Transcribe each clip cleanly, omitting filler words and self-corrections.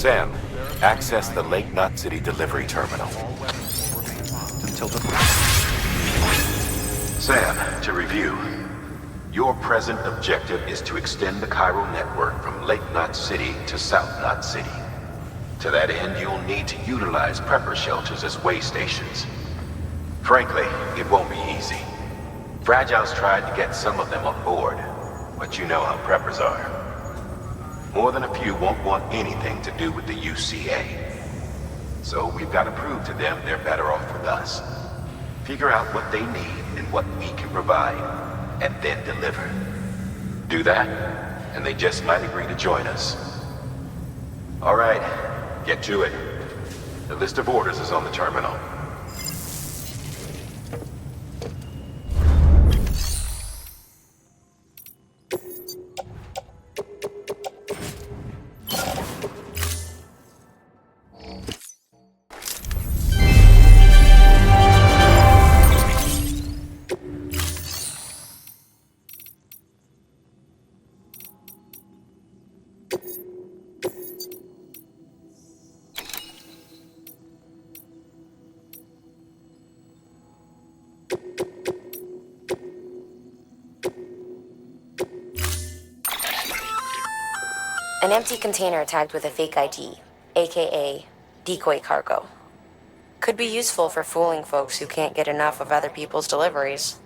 Sam, access the Lake Knot City delivery terminal. Until the... Sam, to review. Your present objective is to extend the Cairo network from Lake Knot City to South Knot City. To that end, you'll need to utilize prepper shelters as way stations. Frankly, it won't be easy. Fragile's tried to get some of them on board, but you know how preppers are. More than a few won't want anything to do with the UCA. So we've got to prove to them they're better off with us. Figure out what they need and what we can provide, and then deliver. Do that, and they just might agree to join us. All right, get to it. The list of orders is on the terminal. An empty container tagged with a fake ID, aka decoy cargo. Could be useful for fooling folks who can't get enough of other people's deliveries.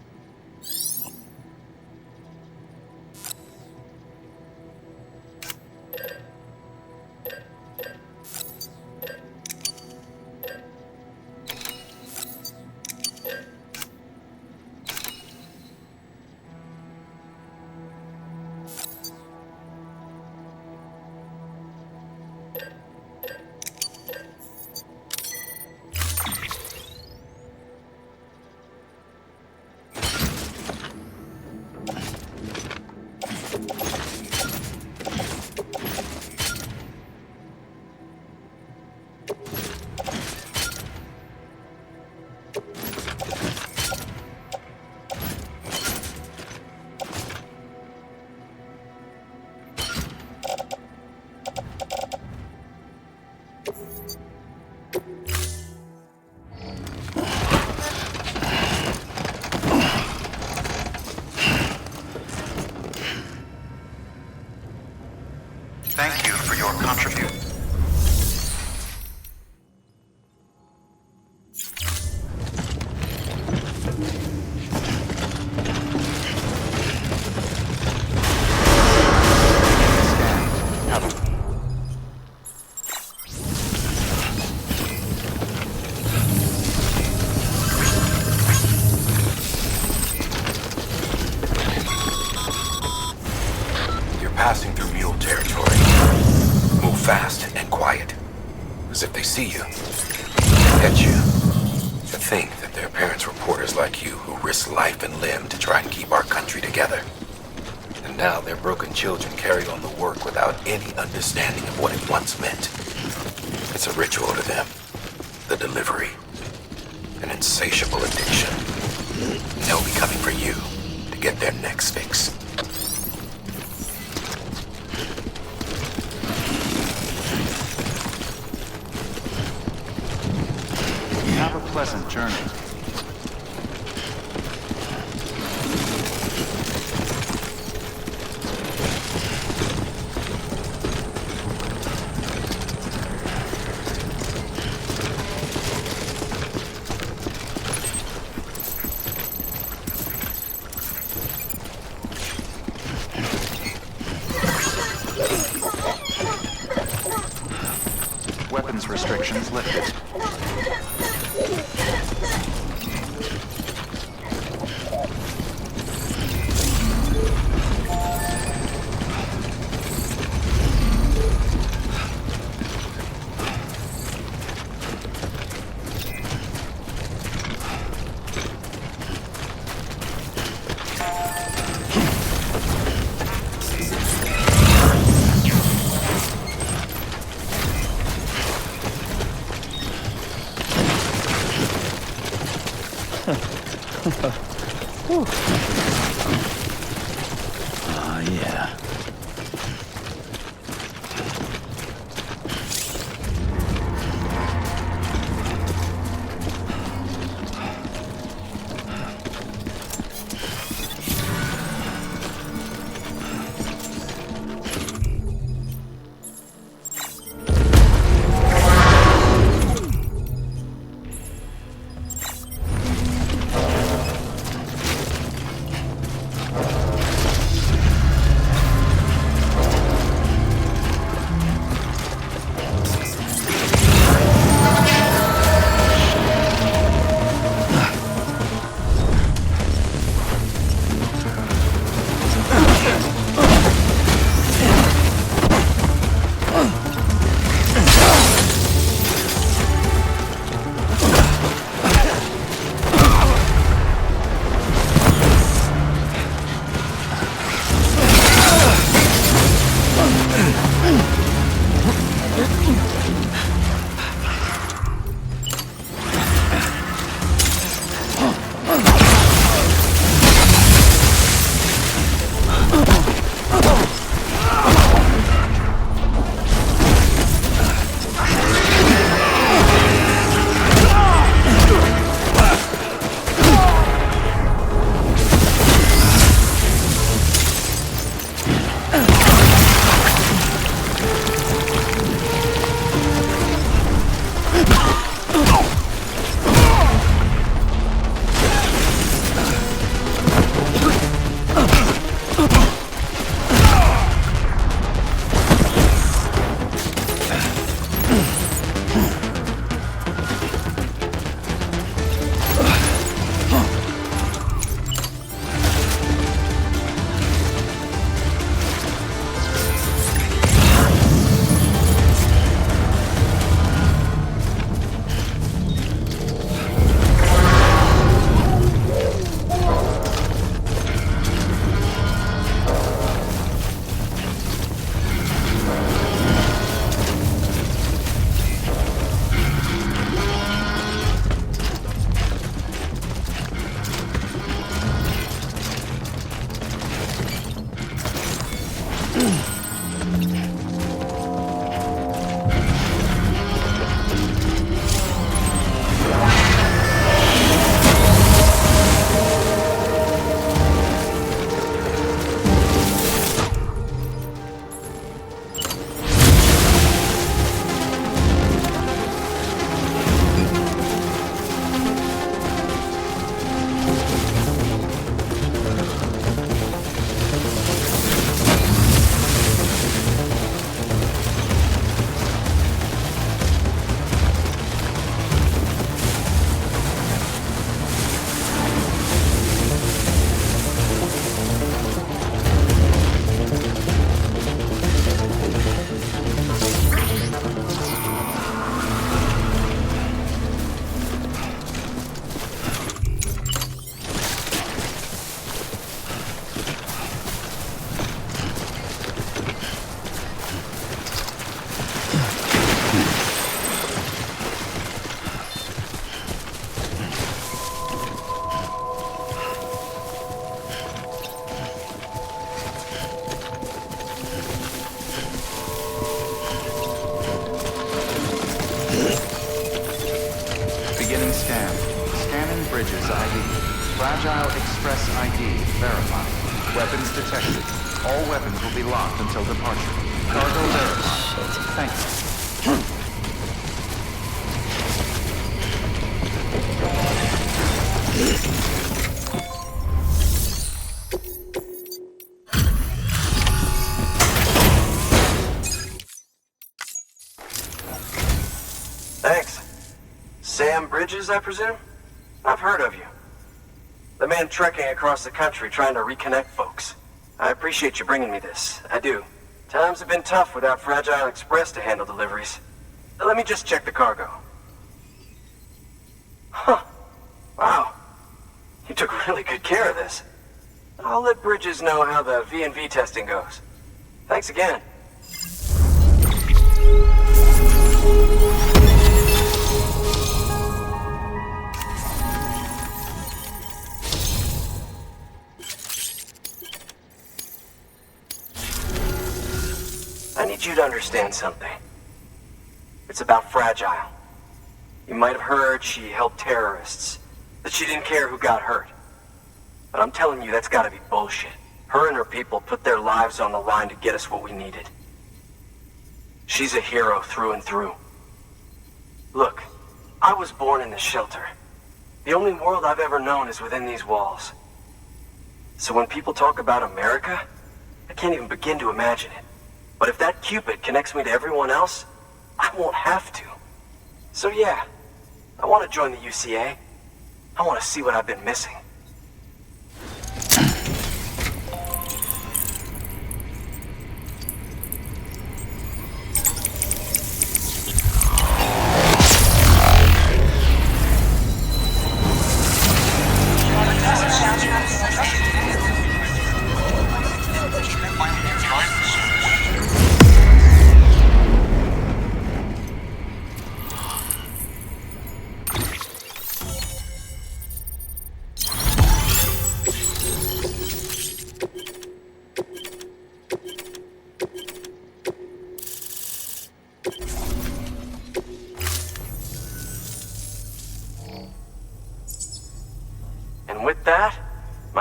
Thank you for your contribution. Passing through mule territory. Move fast and quiet. As if they see you, get you. To think that their parents were reporters like you who risk life and limb to try and keep our country together. And now their broken children carry on the work without any understanding of what it once meant. It's a ritual to them. The delivery. An insatiable addiction. And they'll be coming for you to get their next fix. Have a pleasant journey. Weapons restrictions lifted. Oh, yeah. Bridges ID. Fragile Express ID verified. Weapons detected. All weapons will be locked until departure. Cargo verified. Thank you. Thanks. Sam Bridges, I presume? I've heard of you. The man trekking across the country trying to reconnect folks. I appreciate you bringing me this. I do. Times have been tough without Fragile Express to handle deliveries. Let me just check the cargo. Huh. Wow. You took really good care of this. I'll let Bridges know how the V&V testing goes. Thanks again. I need you to understand something. It's about Fragile. You might have heard she helped terrorists, that she didn't care who got hurt. But I'm telling you, that's gotta be bullshit. Her and her people put their lives on the line to get us what we needed. She's a hero through and through. Look, I was born in this shelter. The only world I've ever known is within these walls. So when people talk about America, I can't even begin to imagine it. But if that Cupid connects me to everyone else, I won't have to. So yeah, I want to join the UCA. I want to see what I've been missing.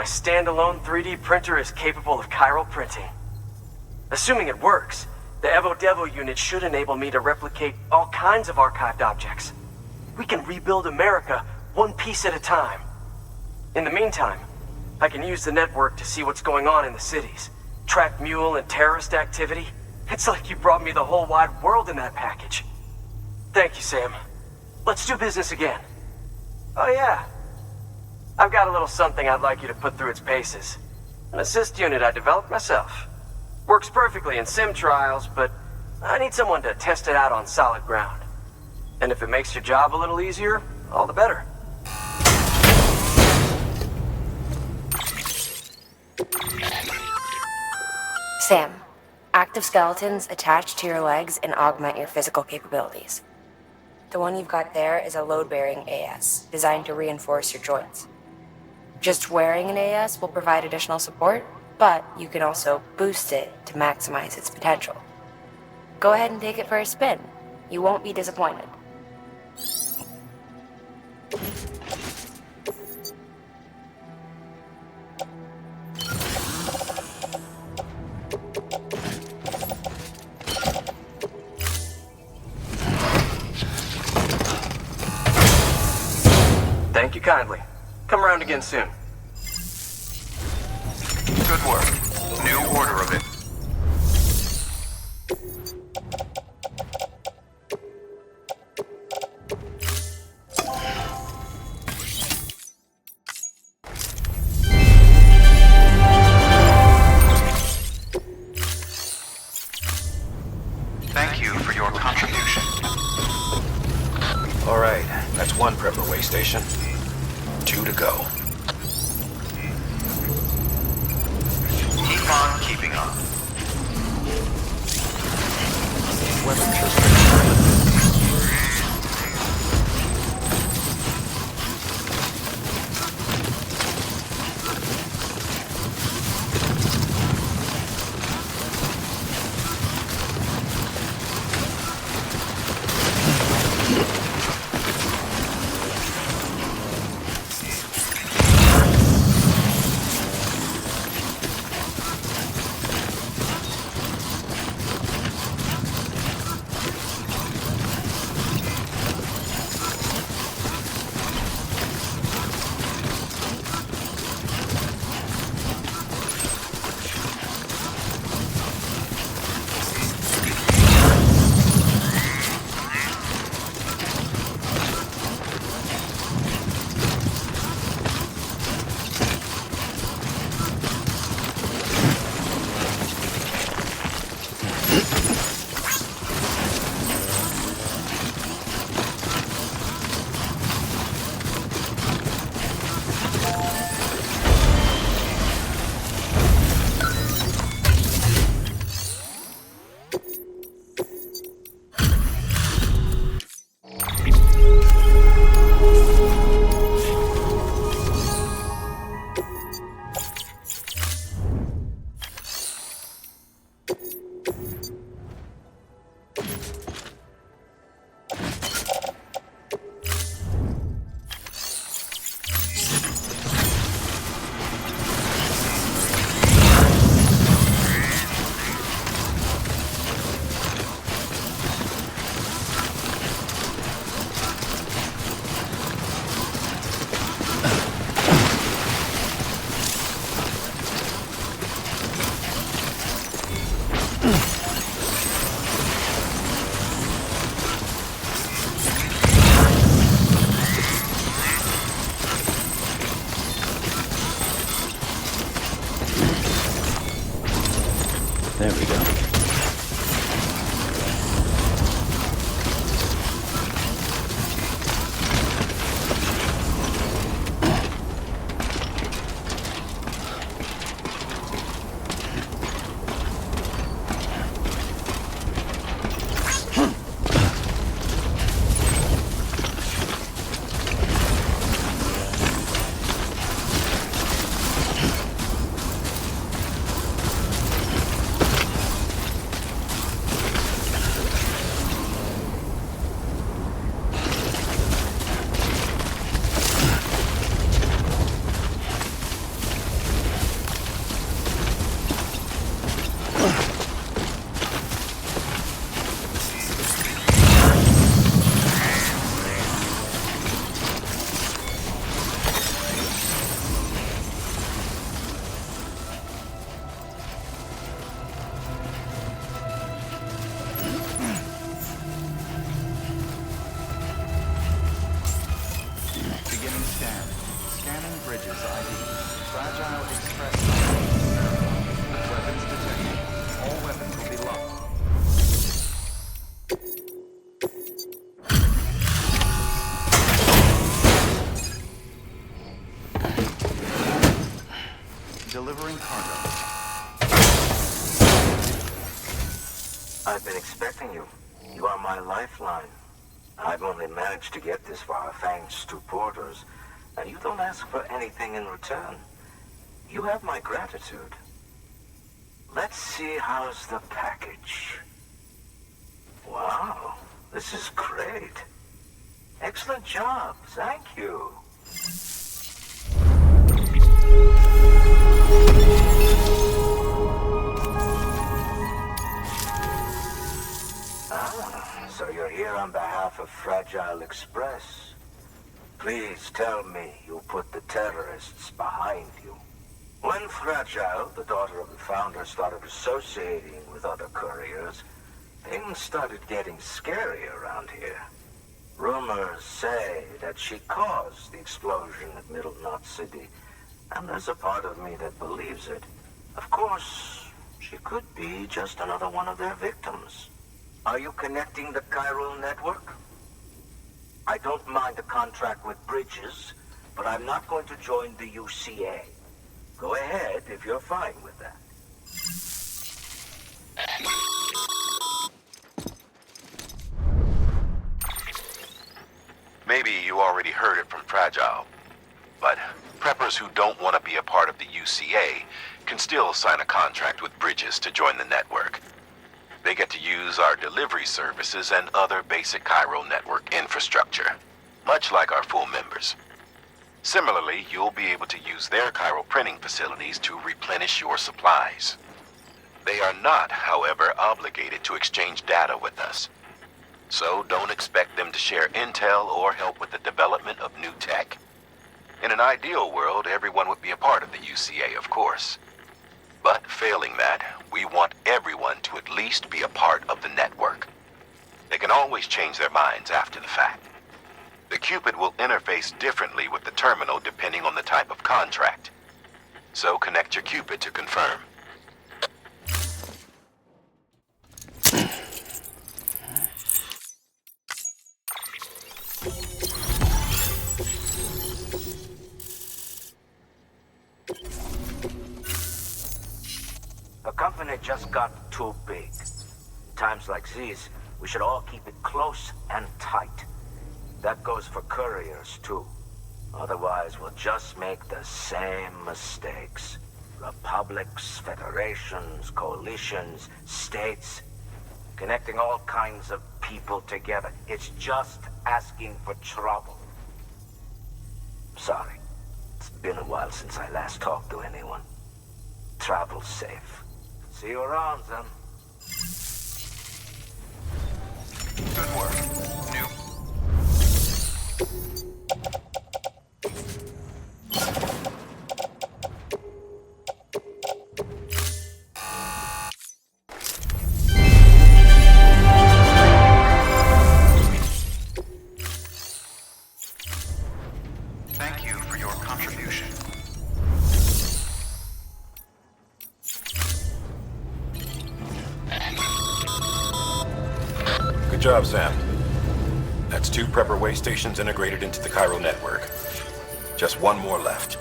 my standalone 3D printer is capable of chiral printing. Assuming it works, the Evo Devo unit should enable me to replicate all kinds of archived objects. We can rebuild America one piece at a time. In the meantime, I can use the network to see what's going on in the cities, track mule and terrorist activity. It's like you brought me the whole wide world in that package. Thank you, Sam. Let's do business again. Oh yeah. I've got a little something I'd like you to put through its paces. An assist unit I developed myself. Works perfectly in sim trials, but I need someone to test it out on solid ground. And if it makes your job a little easier, all the better. Sam, active skeletons attach to your legs and augment your physical capabilities. The one you've got there is a load-bearing AS, designed to reinforce your joints. Just wearing an AS will provide additional support, but you can also boost it to maximize its potential. Go ahead and take it for a spin. You won't be disappointed. Thank you kindly. Come around again soon. Good work. New order of it. Thank you for your contribution. All right, that's one prepper way station. 2 to go. Keep on keeping on. Scanning bridges ID. Fragile Express ID. Verified. Weapons detected. All weapons will be locked. Delivering cargo. I've been expecting you. You are my lifeline. I've only managed to get this far thanks to porters, and you don't ask for anything in return. You have my gratitude. Let's see how's the package. Wow, this is great. Excellent job, thank you. So you're here on behalf of Fragile Express. Please tell me you put the terrorists behind you. When Fragile, the daughter of the founder, started associating with other couriers, things started getting scary around here. Rumors say that she caused the explosion at Middle Knot City, and there's a part of me that believes it. Of course, she could be just another one of their victims. Are you connecting the chiral network? I don't mind a contract with Bridges, but I'm not going to join the UCA. Go ahead if you're fine with that. Maybe you already heard it from Fragile, but preppers who don't want to be a part of the UCA can still sign a contract with Bridges to join the network. They get to use our delivery services and other basic chiral network infrastructure, much like our full members. Similarly, you'll be able to use their chiral printing facilities to replenish your supplies. They are not, however, obligated to exchange data with us. So don't expect them to share intel or help with the development of new tech. In an ideal world, everyone would be a part of the UCA, of course. But failing that, we want everyone to at least be a part of the network. They can always change their minds after the fact. The Cupid will interface differently with the terminal depending on the type of contract. So connect your Cupid to confirm. The company just got too big. Times like these, we should all keep it close and tight. That goes for couriers, too. Otherwise, we'll just make the same mistakes. Republics, federations, coalitions, states, connecting all kinds of people together. It's just asking for trouble. Sorry. It's been a while since I last talked to anyone. Travel safe. See you around, then. Good work. New. Thank you for your contribution. Good job, Sam. That's 2 prepper way stations integrated into the chiral network. Just 1 more left.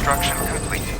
Construction complete.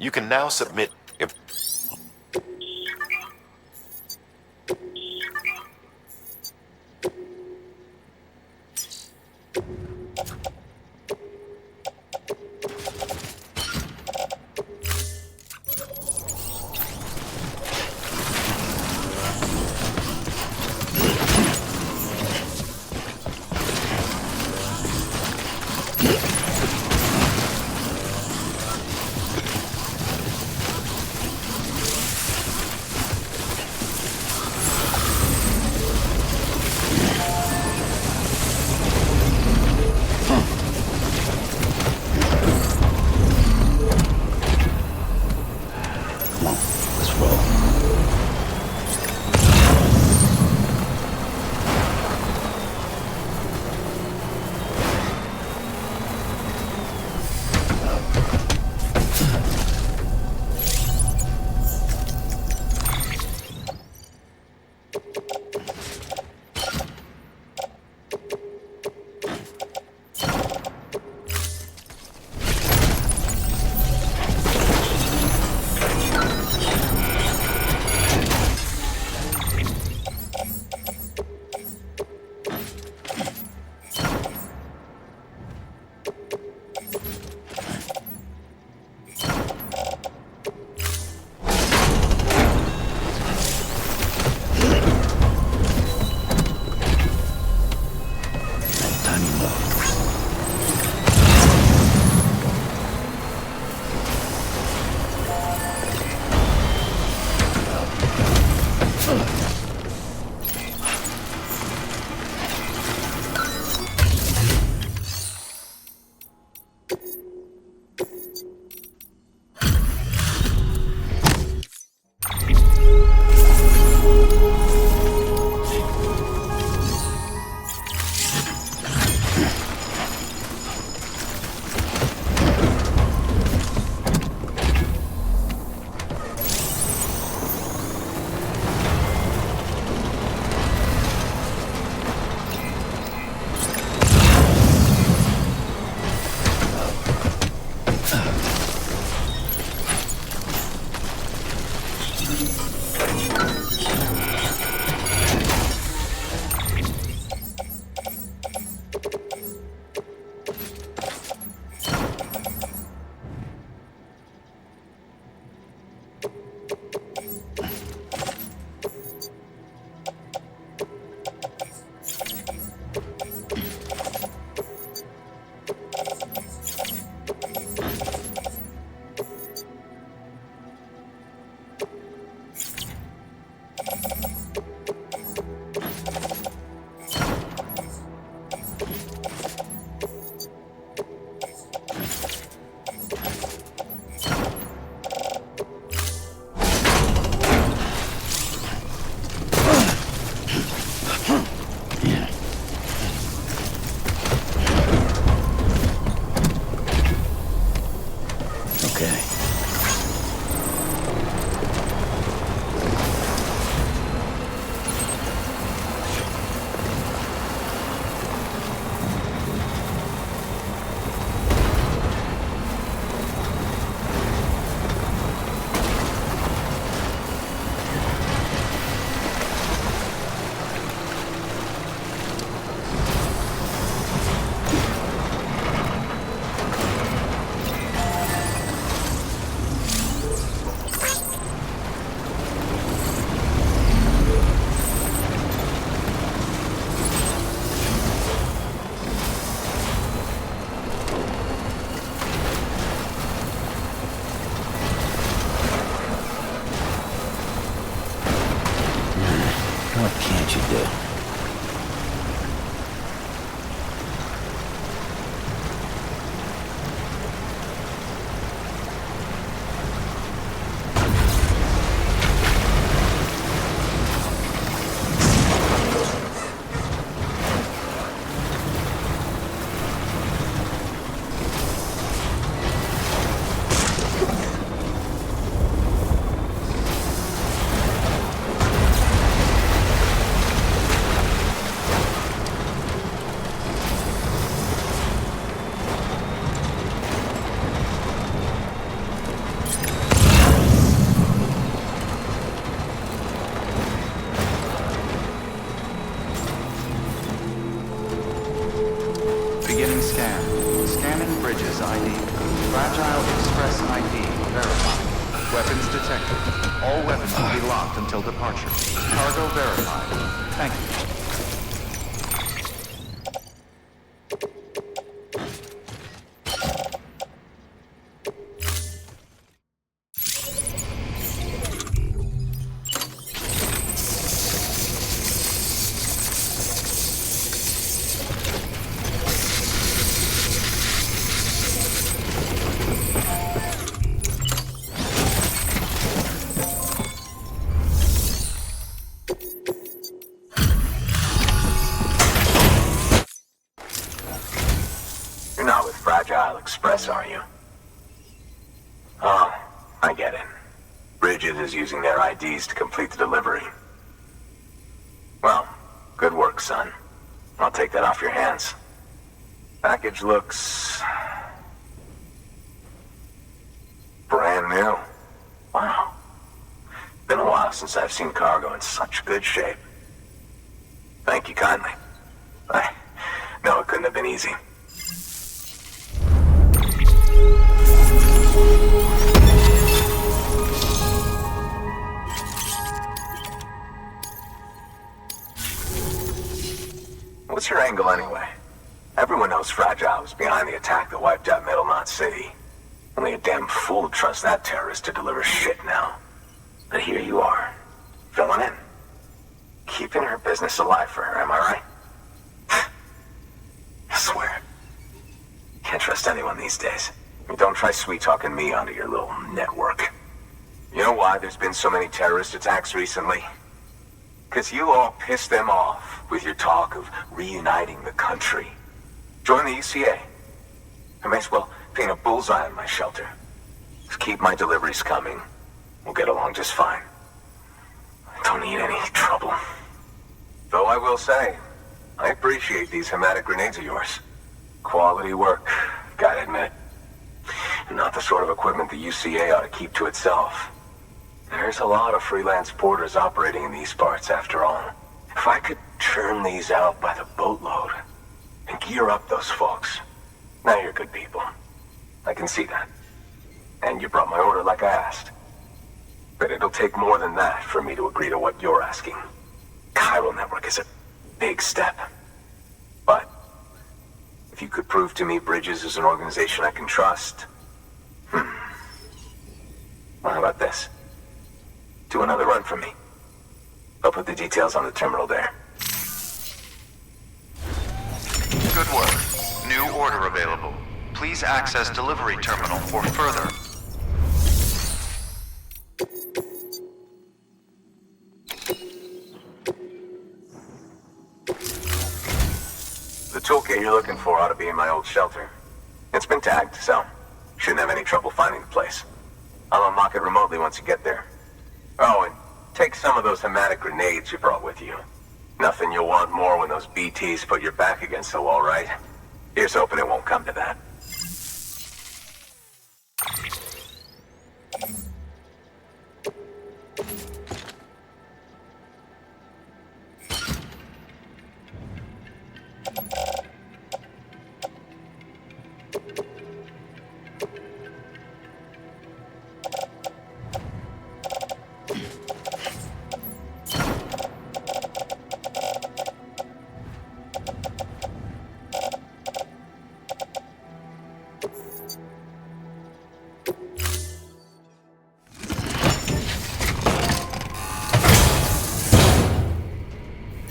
You can now submit. Weapons detected. All weapons will be locked until departure. Cargo verified. Thank you. You're not with Fragile Express, are you? Oh, I get it. Bridget is using their IDs to complete the delivery. Well, good work, son. I'll take that off your hands. Package looks... brand new. Wow. Been a while since I've seen cargo in such good shape. Thank you kindly. No, it couldn't have been easy. What's your angle anyway? Everyone knows Fragile was behind the attack that wiped out Middle Knot City. Only a damn fool trusts that terrorist to deliver shit now. But here you are, filling in. Keeping her business alive for her, am I right? I swear. Can't trust anyone these days. And don't try sweet-talking me onto your little network. You know why there's been so many terrorist attacks recently? Because you all pissed them off with your talk of reuniting the country. Join the UCA. I may as well paint a bullseye on my shelter. Just keep my deliveries coming. We'll get along just fine. I don't need any trouble. Though I will say, I appreciate these hematic grenades of yours. Quality work, gotta admit. Not the sort of equipment the UCA ought to keep to itself. There's a lot of freelance porters operating in these parts, after all. If I could churn these out by the boatload and gear up those folks. Now you're good people. I can see that. And you brought my order like I asked. But it'll take more than that for me to agree to what you're asking. Chiral Network is a big step. But if you could prove to me Bridges is an organization I can trust... Well, how about this? Do another run for me. I'll put the details on the terminal there. Good work. New order available. Please access delivery terminal for further. The toolkit you're looking for ought to be in my old shelter. It's been tagged, so shouldn't have any trouble finding the place. I'll unlock it remotely once you get there. Oh, and take some of those hematic grenades you brought with you. Nothing you'll want more when those BTs put your back against the wall, right? Here's hoping it won't come to that.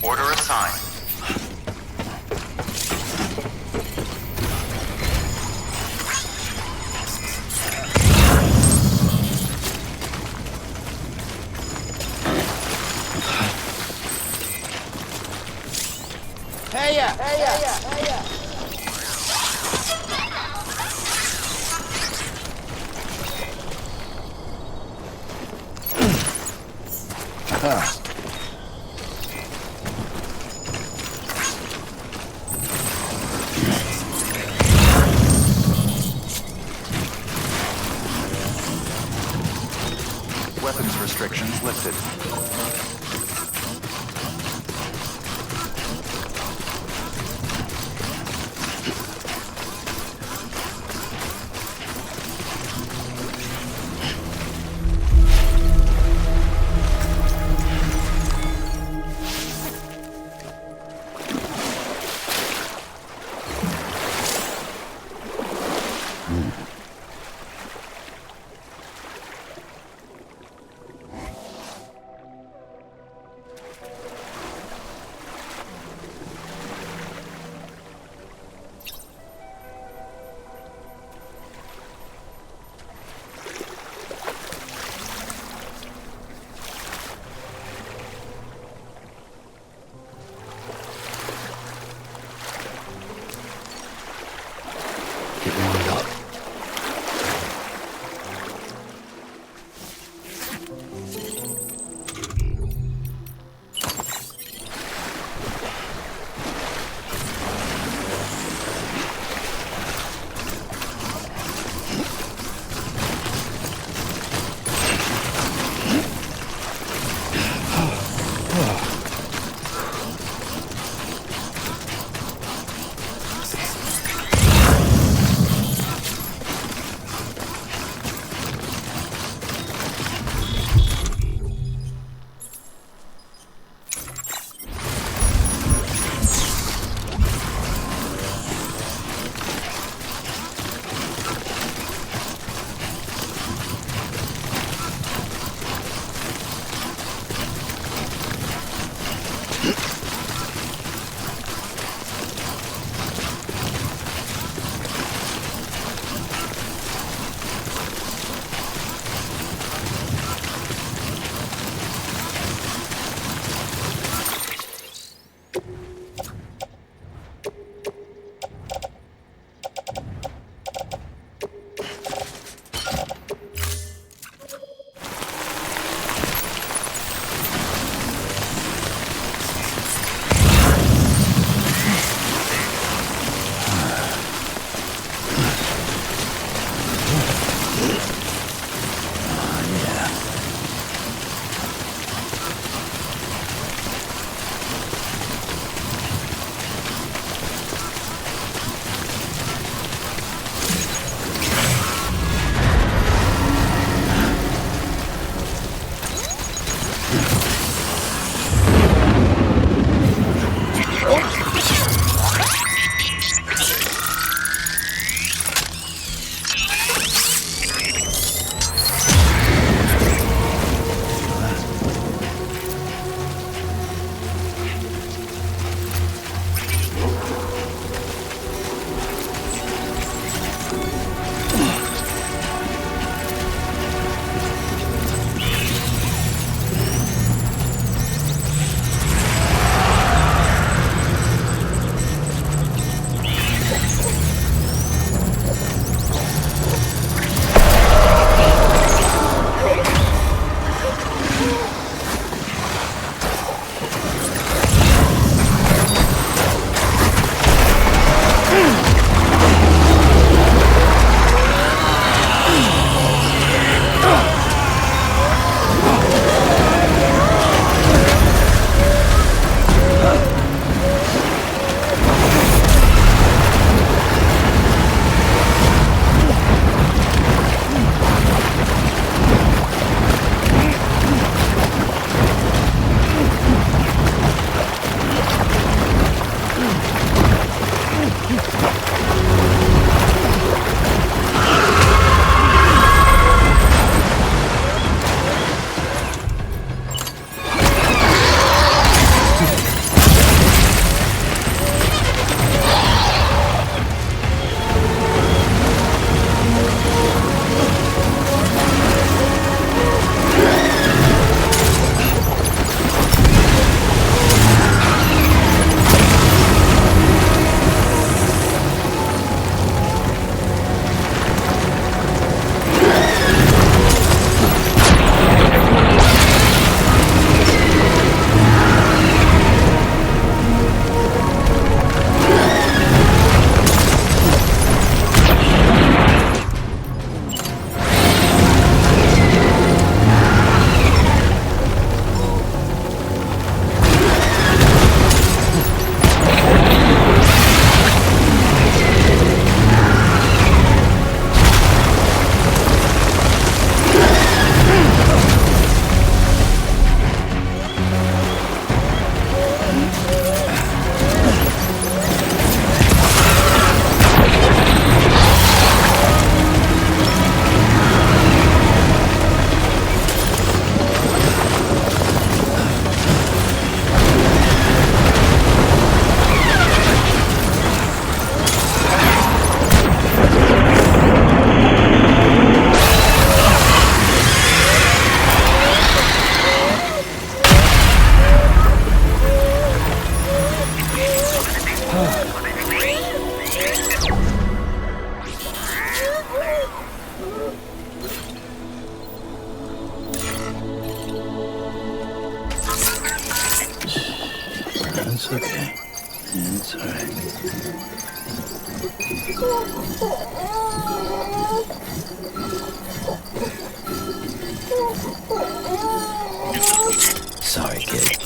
Order assigned. Weapons restrictions lifted. It's okay. It's alright. Sorry, kid.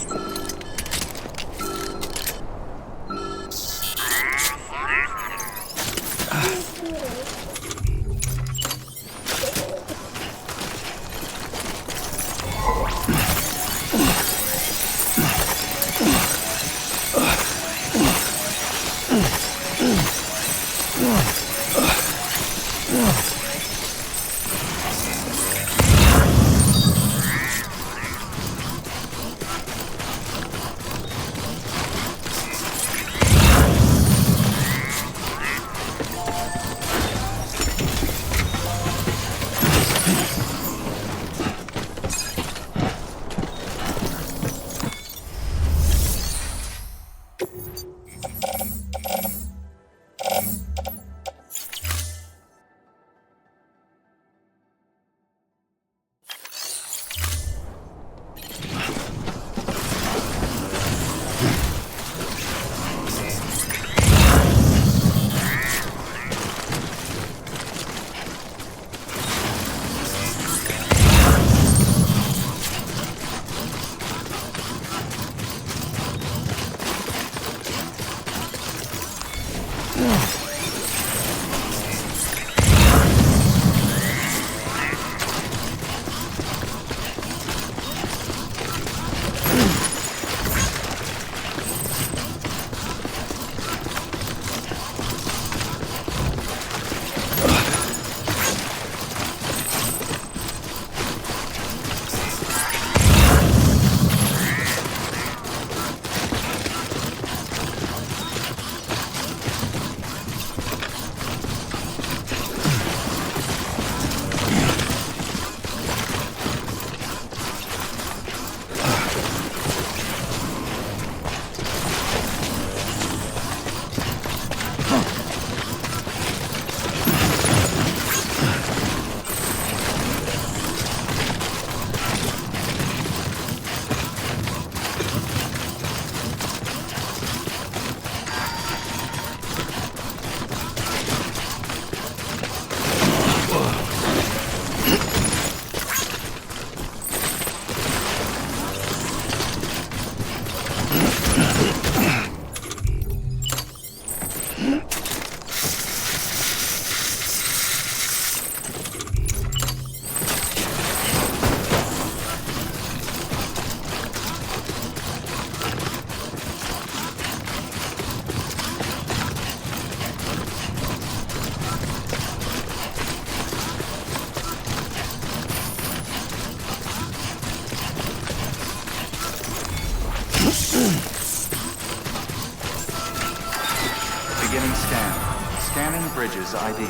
scan. Scanning bridges ID.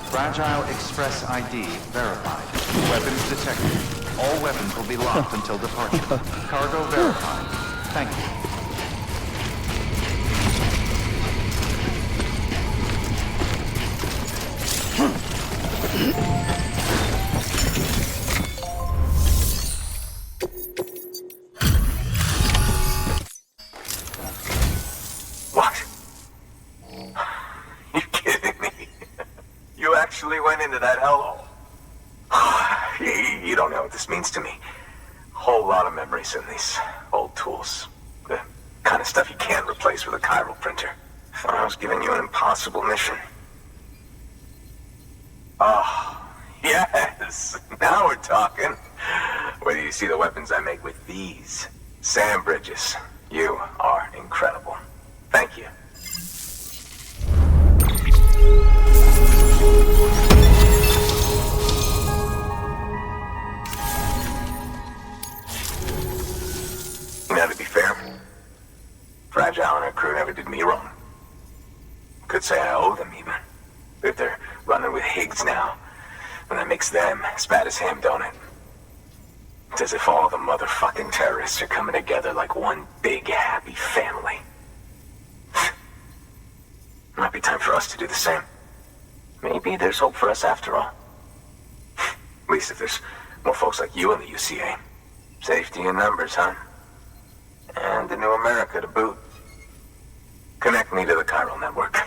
Fragile Express ID verified. Weapons detected. All weapons will be locked until departure. Cargo verified. Thank you. What? You kidding me? You actually went into that hellhole? You don't know what this means to me. Whole lot of memories in these old tools. The kind of stuff you can't replace with a chiral printer. Thought I was giving you an impossible mission. Oh, yes. Now we're talking. Whether you see the weapons I make with these sand bridges, you are incredible. Thank you. Now, to be fair, Fragile and her crew never did me wrong. Could say I owe them, even. If they're running with Higgs now, and that makes them as bad as him, don't it? It's as if all the motherfucking terrorists are coming together like one big, happy family. Might be time for us to do the same. Maybe there's hope for us after all. At least if there's more folks like you in the UCA. Safety in numbers, huh? And a new America to boot. Connect me to the chiral network.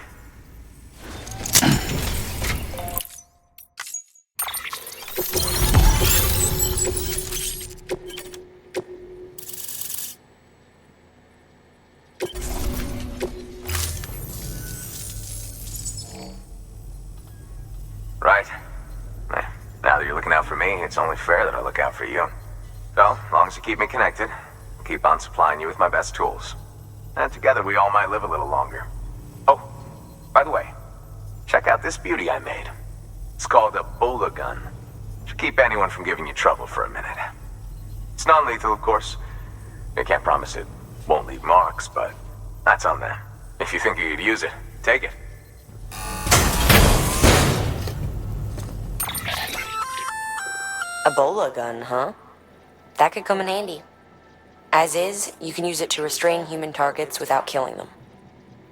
Right. Now that you're looking out for me, it's only fair that I look out for you. So, as long as you keep me connected, I'll keep on supplying you with my best tools. And together we all might live a little longer. Oh, by the way, check out this beauty I made. It's called a Bola gun. Should keep anyone from giving you trouble for a minute. It's non-lethal, of course. I can't promise it won't leave marks, but that's on them. If you think you could use it, take it. A Bola gun, huh? That could come in handy. As is, you can use it to restrain human targets without killing them.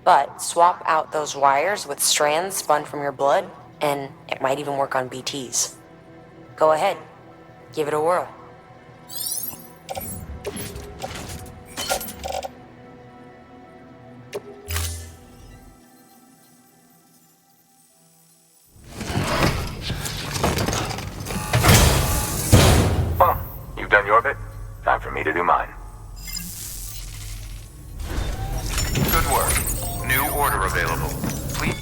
But swap out those wires with strands spun from your blood, and it might even work on BTs. Go ahead. Give it a whirl. Well, you've done your bit. Time for me to do mine. Good work. New order available. Please.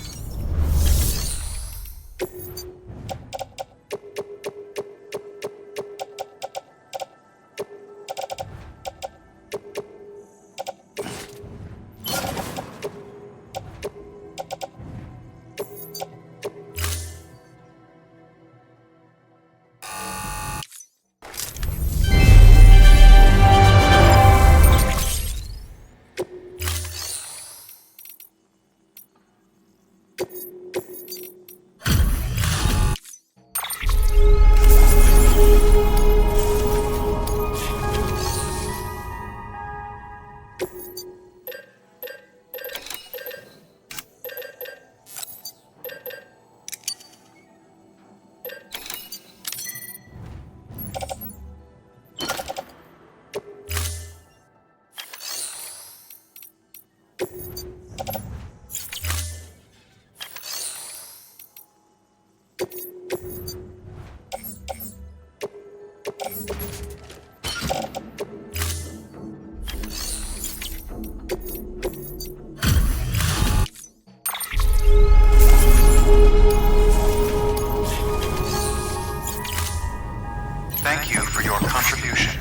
Thank you for your contribution.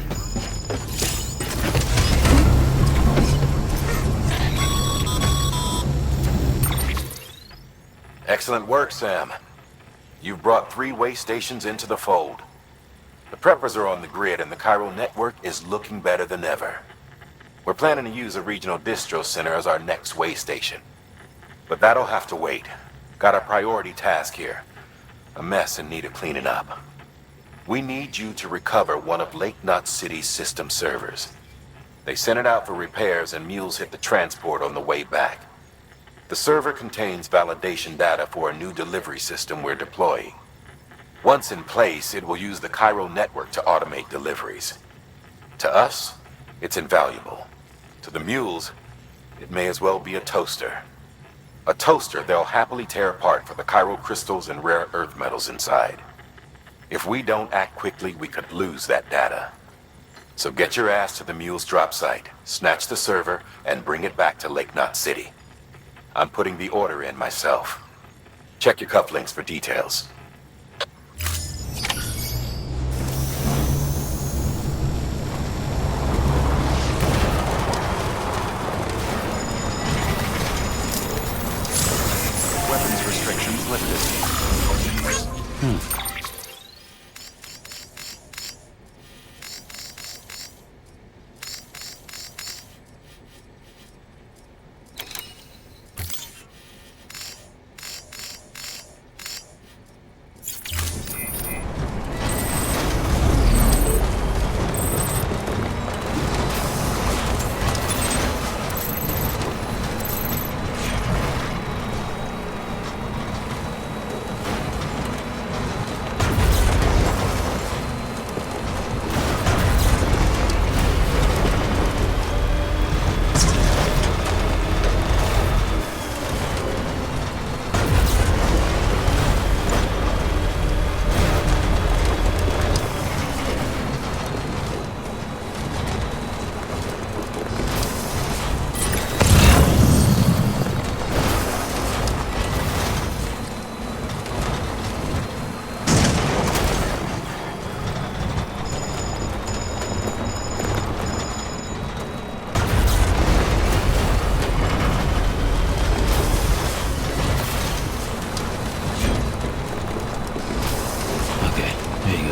Excellent work, Sam. You've brought 3 way stations into the fold. The preppers are on the grid and the chiral network is looking better than ever. We're planning to use a regional distro center as our next way station. But that'll have to wait. Got a priority task here. A mess in need of cleaning up. We need you to recover one of Lake Knot City's system servers. They sent it out for repairs and mules hit the transport on the way back. The server contains validation data for a new delivery system we're deploying. Once in place, it will use the Cairo network to automate deliveries. To us, it's invaluable. To the mules, it may as well be a toaster. A toaster they'll happily tear apart for the Cairo crystals and rare earth metals inside. If we don't act quickly, we could lose that data. So get your ass to the mule's drop site, snatch the server, and bring it back to Lake Knot City. I'm putting the order in myself. Check your cufflinks for details. Weapons restrictions lifted.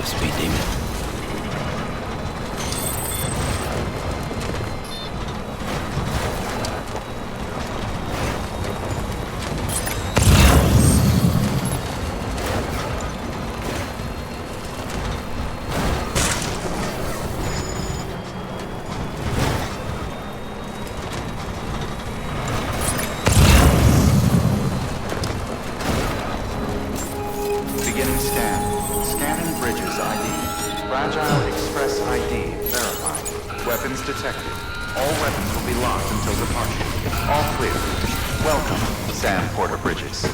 Speed demon. Beginning scan. Scanning bridges ID. Fragile Express ID verified. Weapons detected. All weapons will be locked until departure. All clear. Welcome, Sam Porter Bridges.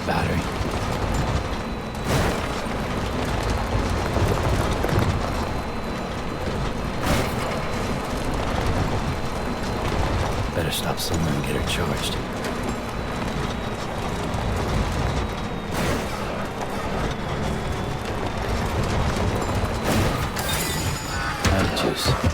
battery. Better stop somewhere and get her charged. Out of juice.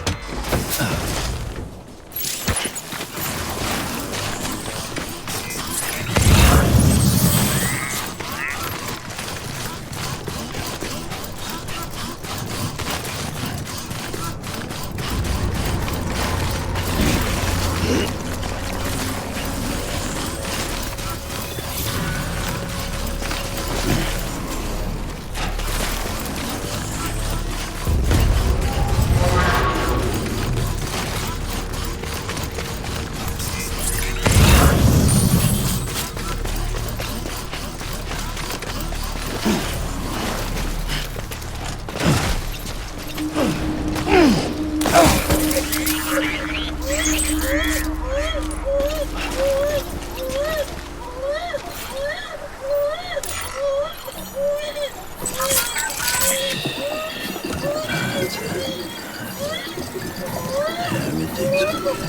Everything's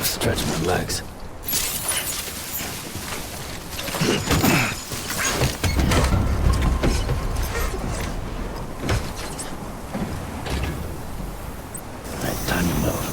Stretch my legs. Alright, time to move.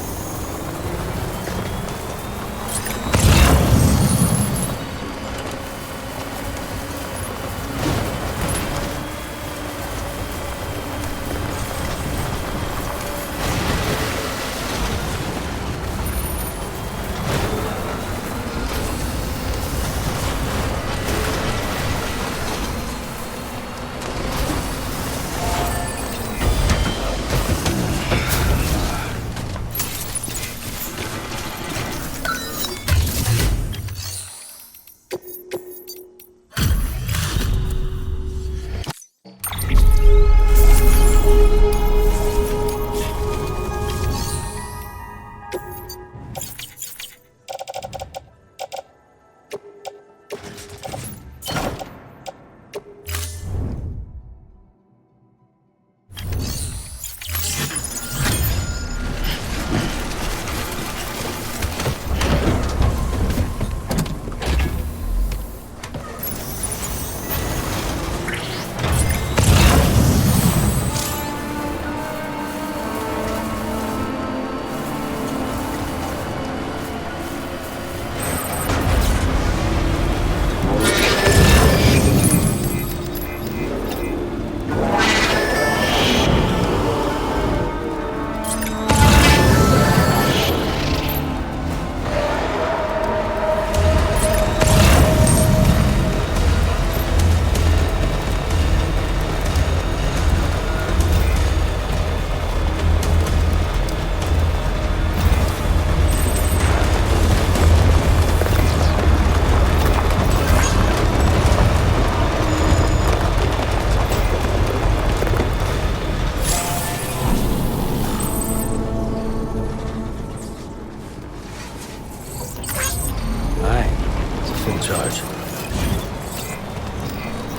Charge.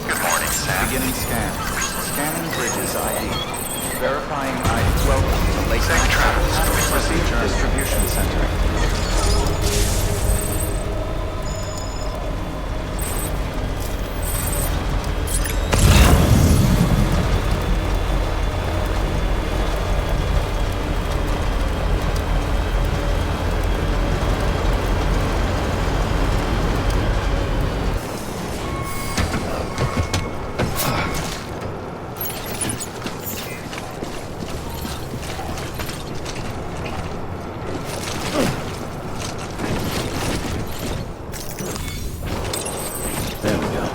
Good morning, Sam. Beginning scan. Scanning bridges ID. Verifying ID. Welcome to Lake Safe Travels. Procedure Distribution Center. There we go.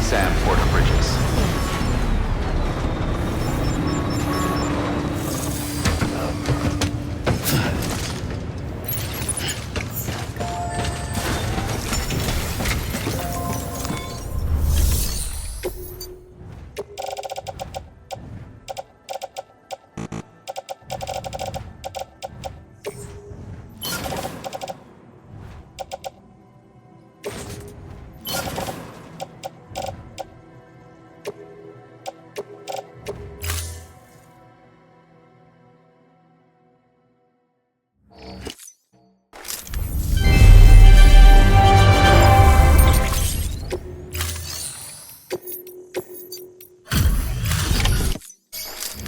Sam Porter Bridges.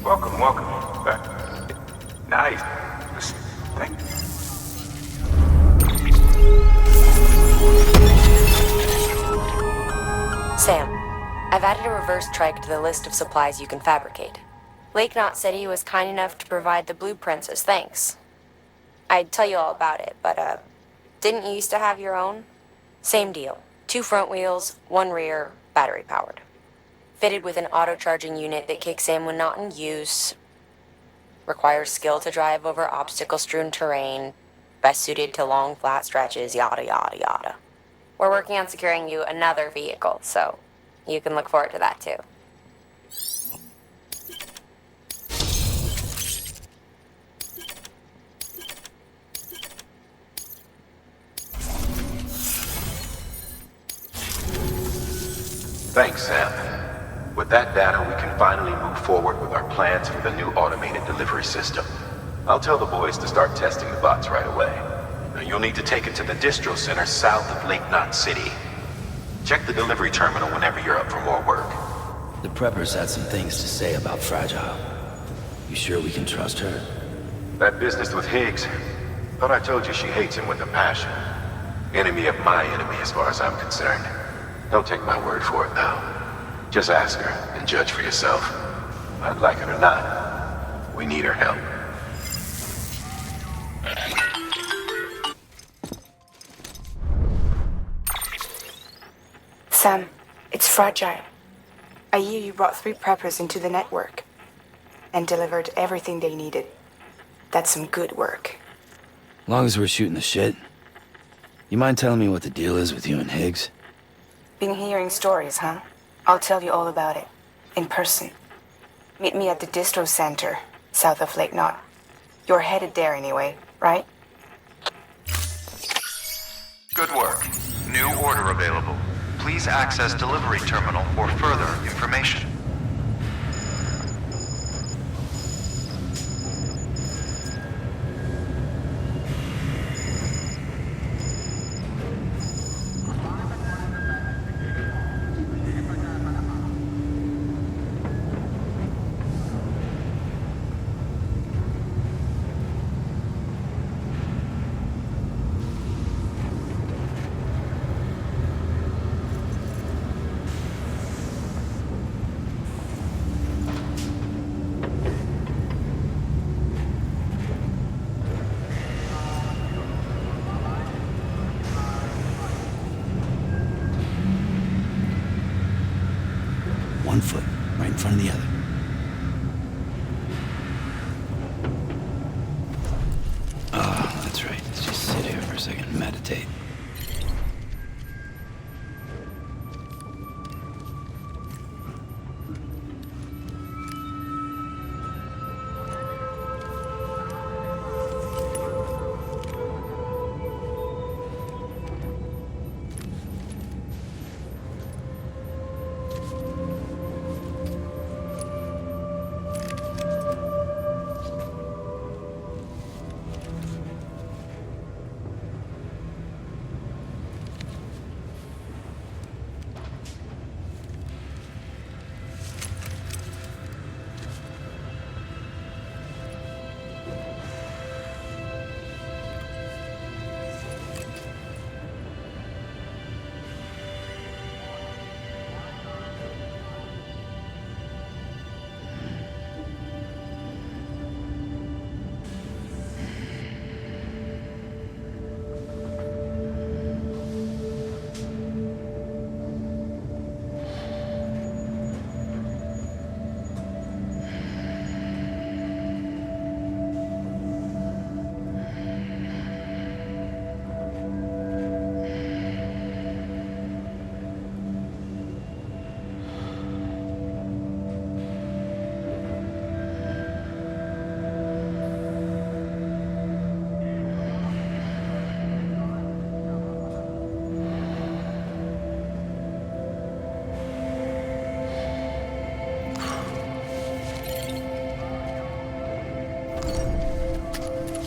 Welcome. Nice. Thank you. Sam, I've added a reverse trike to the list of supplies you can fabricate. Lake Knot said he was kind enough to provide the blueprints as thanks. I'd tell you all about it, but, didn't you used to have your own? Same deal. 2 front wheels, 1 rear, battery-powered. Fitted with an auto-charging unit that kicks in when not in use. Requires skill to drive over obstacle-strewn terrain, best suited to long, flat stretches, yada yada yada. We're working on securing you another vehicle, so you can look forward to that too. Thanks, Sam. With that data, we can finally move forward with our plans for the new automated delivery system. I'll tell the boys to start testing the bots right away. Now, you'll need to take it to the distro center south of Lake Knot City. Check the delivery terminal whenever you're up for more work. The preppers had some things to say about Fragile. You sure we can trust her? That business with Higgs, thought I told you she hates him with a passion. Enemy of my enemy as far as I'm concerned. Don't take my word for it, though. Just ask her and judge for yourself. I'd like it or not, we need her help. Sam, it's Fragile. I hear you brought 3 preppers into the network and delivered everything they needed. That's some good work. Long as we're shooting the shit. You mind telling me what the deal is with you and Higgs? Been hearing stories, huh? I'll tell you all about it. In person. Meet me at the distro center, south of Lake Knot. You're headed there anyway, right? Good work. New order available. Please access delivery terminal for further information. One foot, right in front of the other. Oh, that's right. Let's just sit here for a second and meditate.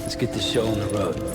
Let's get this show on the road.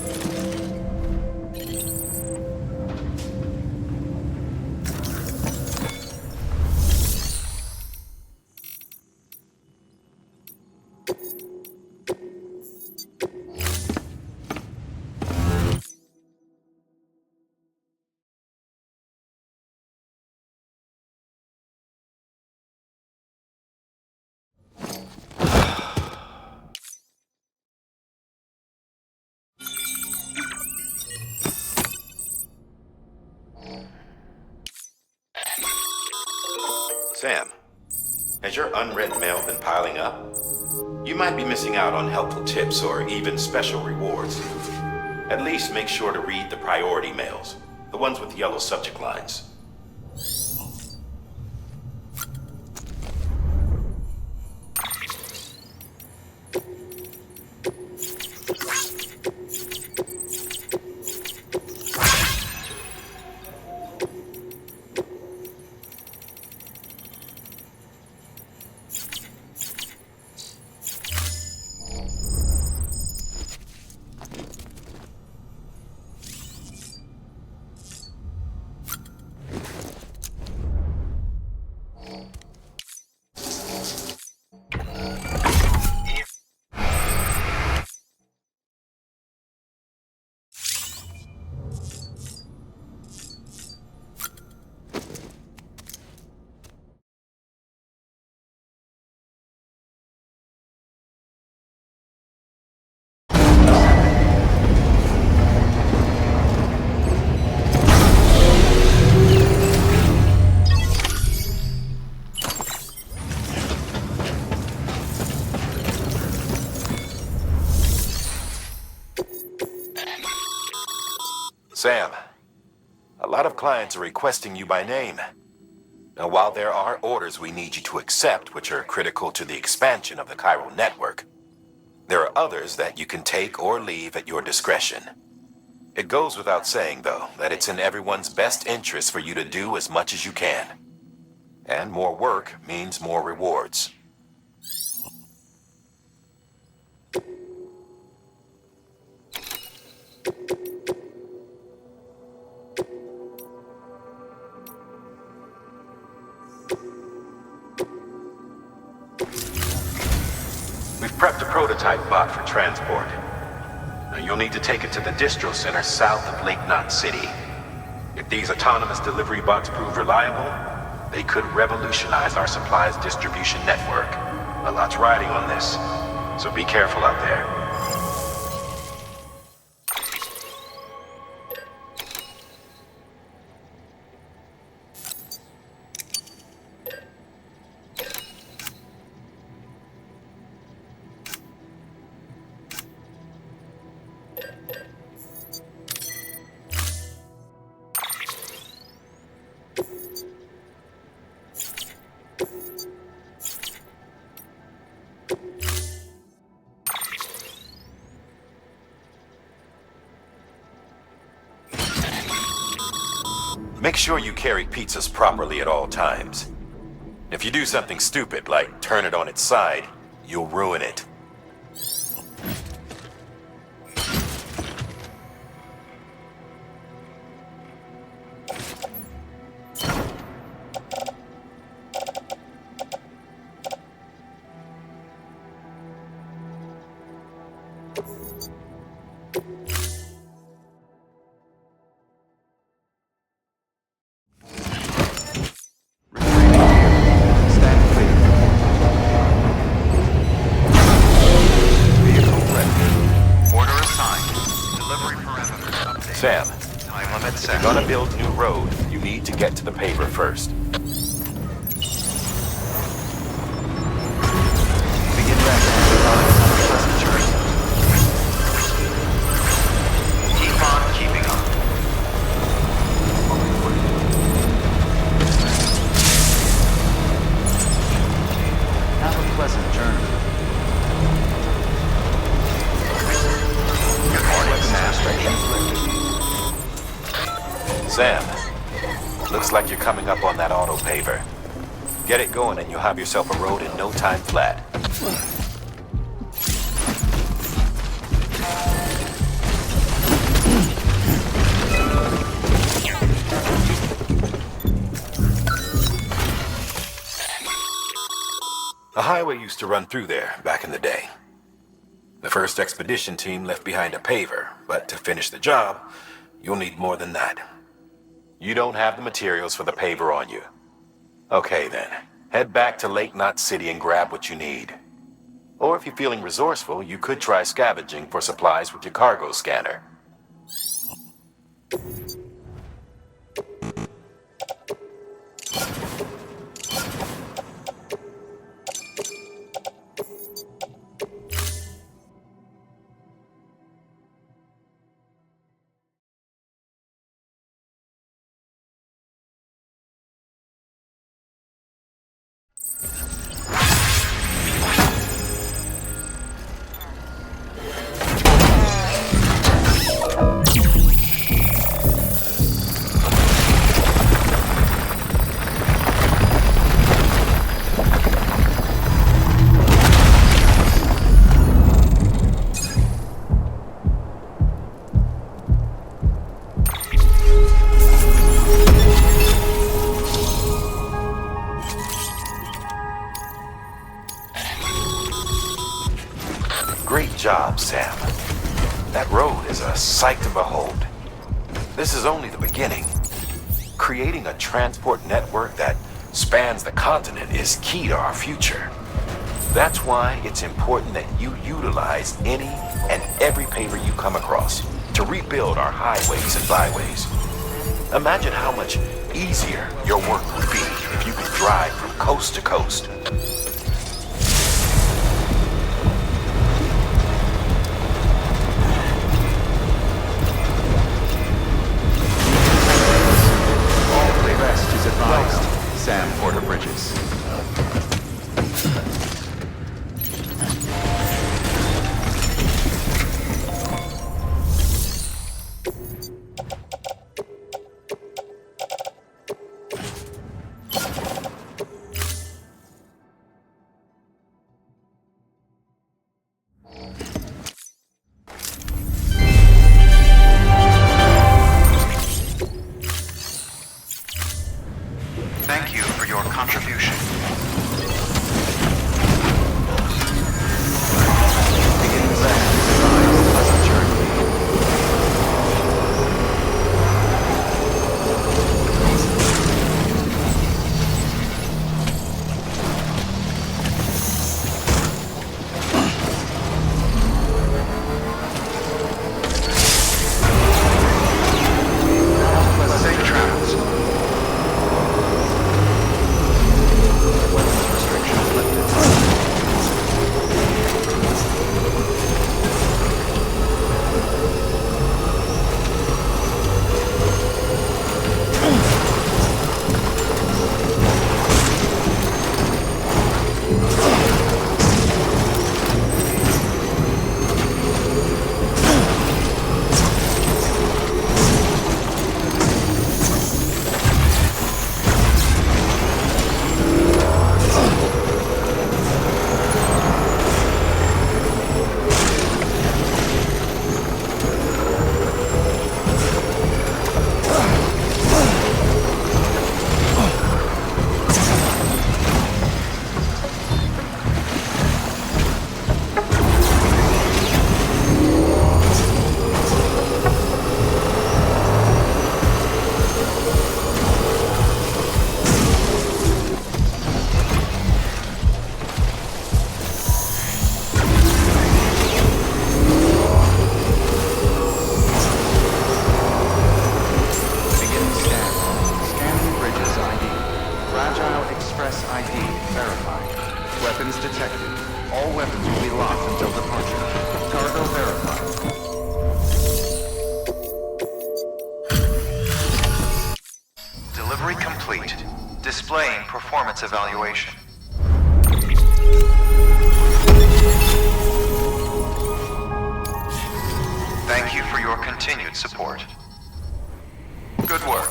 Sam, has your unread mail been piling up? You might be missing out on helpful tips or even special rewards. At least make sure to read the priority mails, the ones with yellow subject lines. Sam, a lot of clients are requesting you by name. Now, while there are orders we need you to accept, which are critical to the expansion of the chiral network, there are others that you can take or leave at your discretion. It goes without saying, though, that it's in everyone's best interest for you to do as much as you can. And more work means more rewards. We've prepped a prototype bot for transport. Now you'll need to take it to the distro center south of Lake Knot City. If these autonomous delivery bots prove reliable, they could revolutionize our supplies distribution network. A lot's riding on this, so be careful out there. Make sure you carry pizzas properly at all times. If you do something stupid, like turn it on its side, you'll ruin it. Sam, if you're gonna build new road, you need to get to the paver first. Begin resting and relying on a pleasant journey. Keep on keeping up. Have a pleasant journey. Good morning, Sam. Sam, looks like you're coming up on that auto paver. Get it going and you'll have yourself a road in no time flat. A highway used to run through there back in the day. The first expedition team left behind a paver, but to finish the job, you'll need more than that. You don't have the materials for the paver on you. Okay then, head back to Lake Knot City and grab what you need. Or if you're feeling resourceful, you could try scavenging for supplies with your cargo scanner. Sam. That road is a sight to behold. This is only the beginning. Creating a transport network that spans the continent is key to our future. That's why it's important that you utilize any and every paper you come across to rebuild our highways and byways. Imagine how much easier your work would be if you could drive from coast to coast. Sam Porter Bridges. Thank you for your contribution. Beginning session is advised. Pleasant journey. Safe travels. Weapons detected. All weapons will be locked until departure. Cargo verified. Delivery complete. Displaying performance evaluation. Thank you for your continued support. Good work.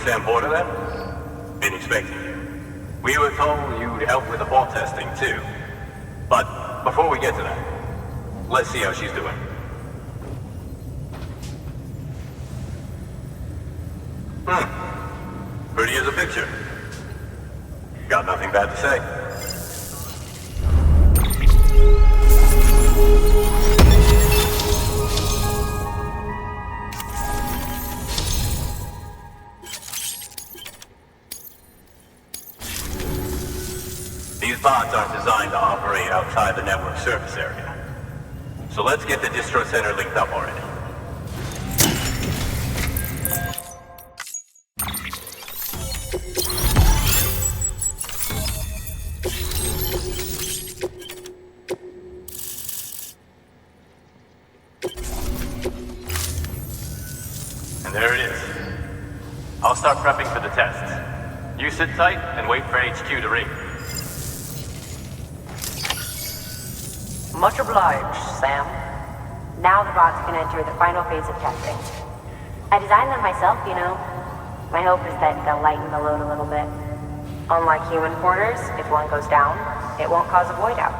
Sam Porter then? Been expecting you. We were told you'd help with the bot testing too. But before we get to that, let's see how she's doing. Pretty as a picture. Got nothing bad to say. These bots aren't designed to operate outside the network surface area. So let's get the distro center linked up already. And there it is. I'll start prepping for the test. You sit tight and wait for HQ to ring. Much obliged, Sam. Now the bots can enter the final phase of testing. I designed them myself, you know. My hope is that they'll lighten the load a little bit. Unlike human porters, if one goes down, it won't cause a void out.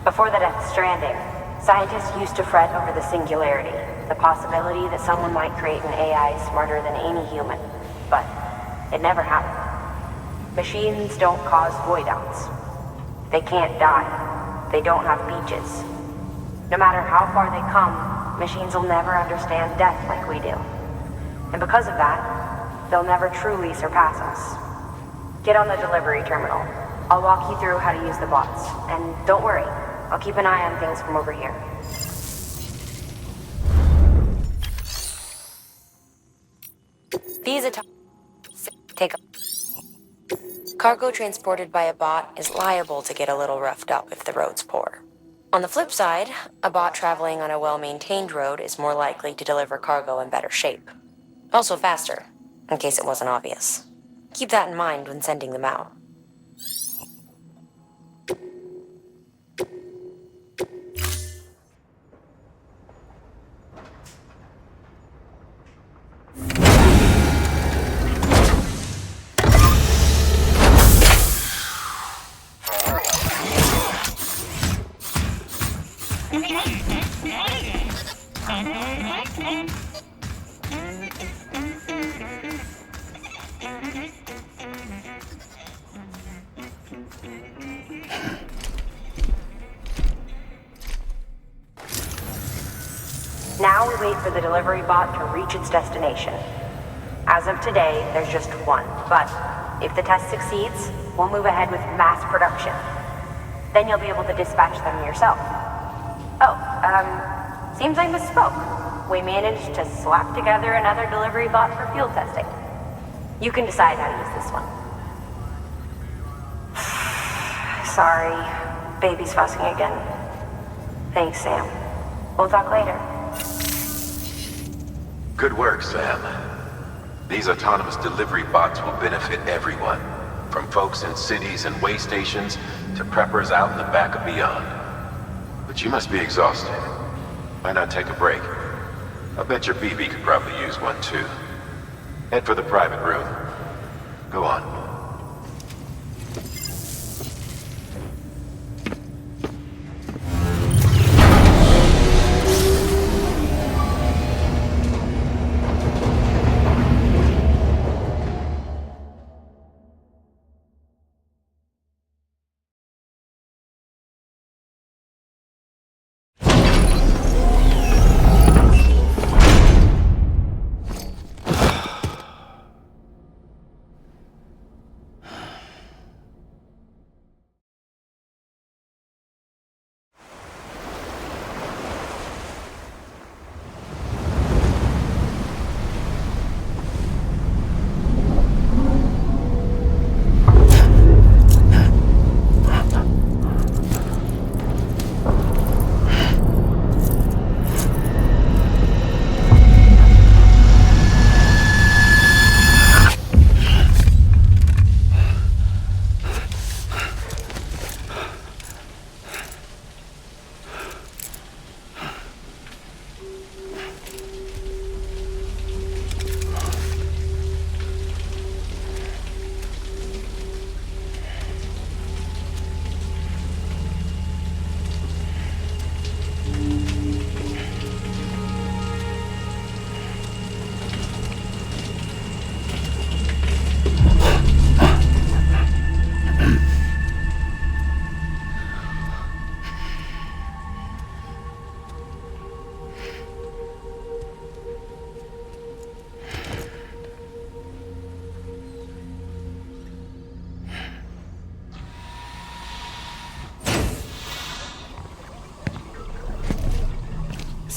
Before the death of Stranding, scientists used to fret over the singularity, the possibility that someone might create an AI smarter than any human. But it never happened. Machines don't cause void outs. They can't die. They don't have beaches. No matter how far they come, machines will never understand death like we do. And because of that, they'll never truly surpass us. Get on the delivery terminal. I'll walk you through how to use the bots. And don't worry, I'll keep an eye on things from over here. Take a cargo transported by a bot is liable to get a little roughed up if the road's poor. On the flip side, a bot traveling on a well-maintained road is more likely to deliver cargo in better shape. Also faster, in case it wasn't obvious. Keep that in mind when sending them out. Now we wait for the delivery bot to reach its destination. As of today, there's just one, but if the test succeeds, we'll move ahead with mass production. Then you'll be able to dispatch them yourself. Oh, seems I misspoke. We managed to slap together another delivery bot for field testing. You can decide how to use this one. Sorry, baby's fussing again. Thanks, Sam. We'll talk later. Good work, Sam. These autonomous delivery bots will benefit everyone, from folks in cities and way stations to preppers out in the back of beyond. But you must be exhausted. Why not take a break? I bet your BB could probably use one too. Head for the private room. Go on.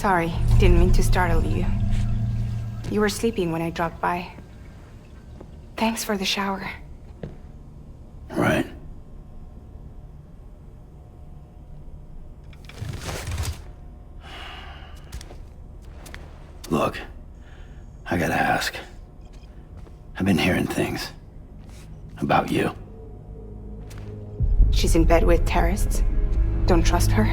Sorry, didn't mean to startle you. You were sleeping when I dropped by. Thanks for the shower. Right. Look, I gotta ask. I've been hearing things about you. She's in bed with terrorists. Don't trust her.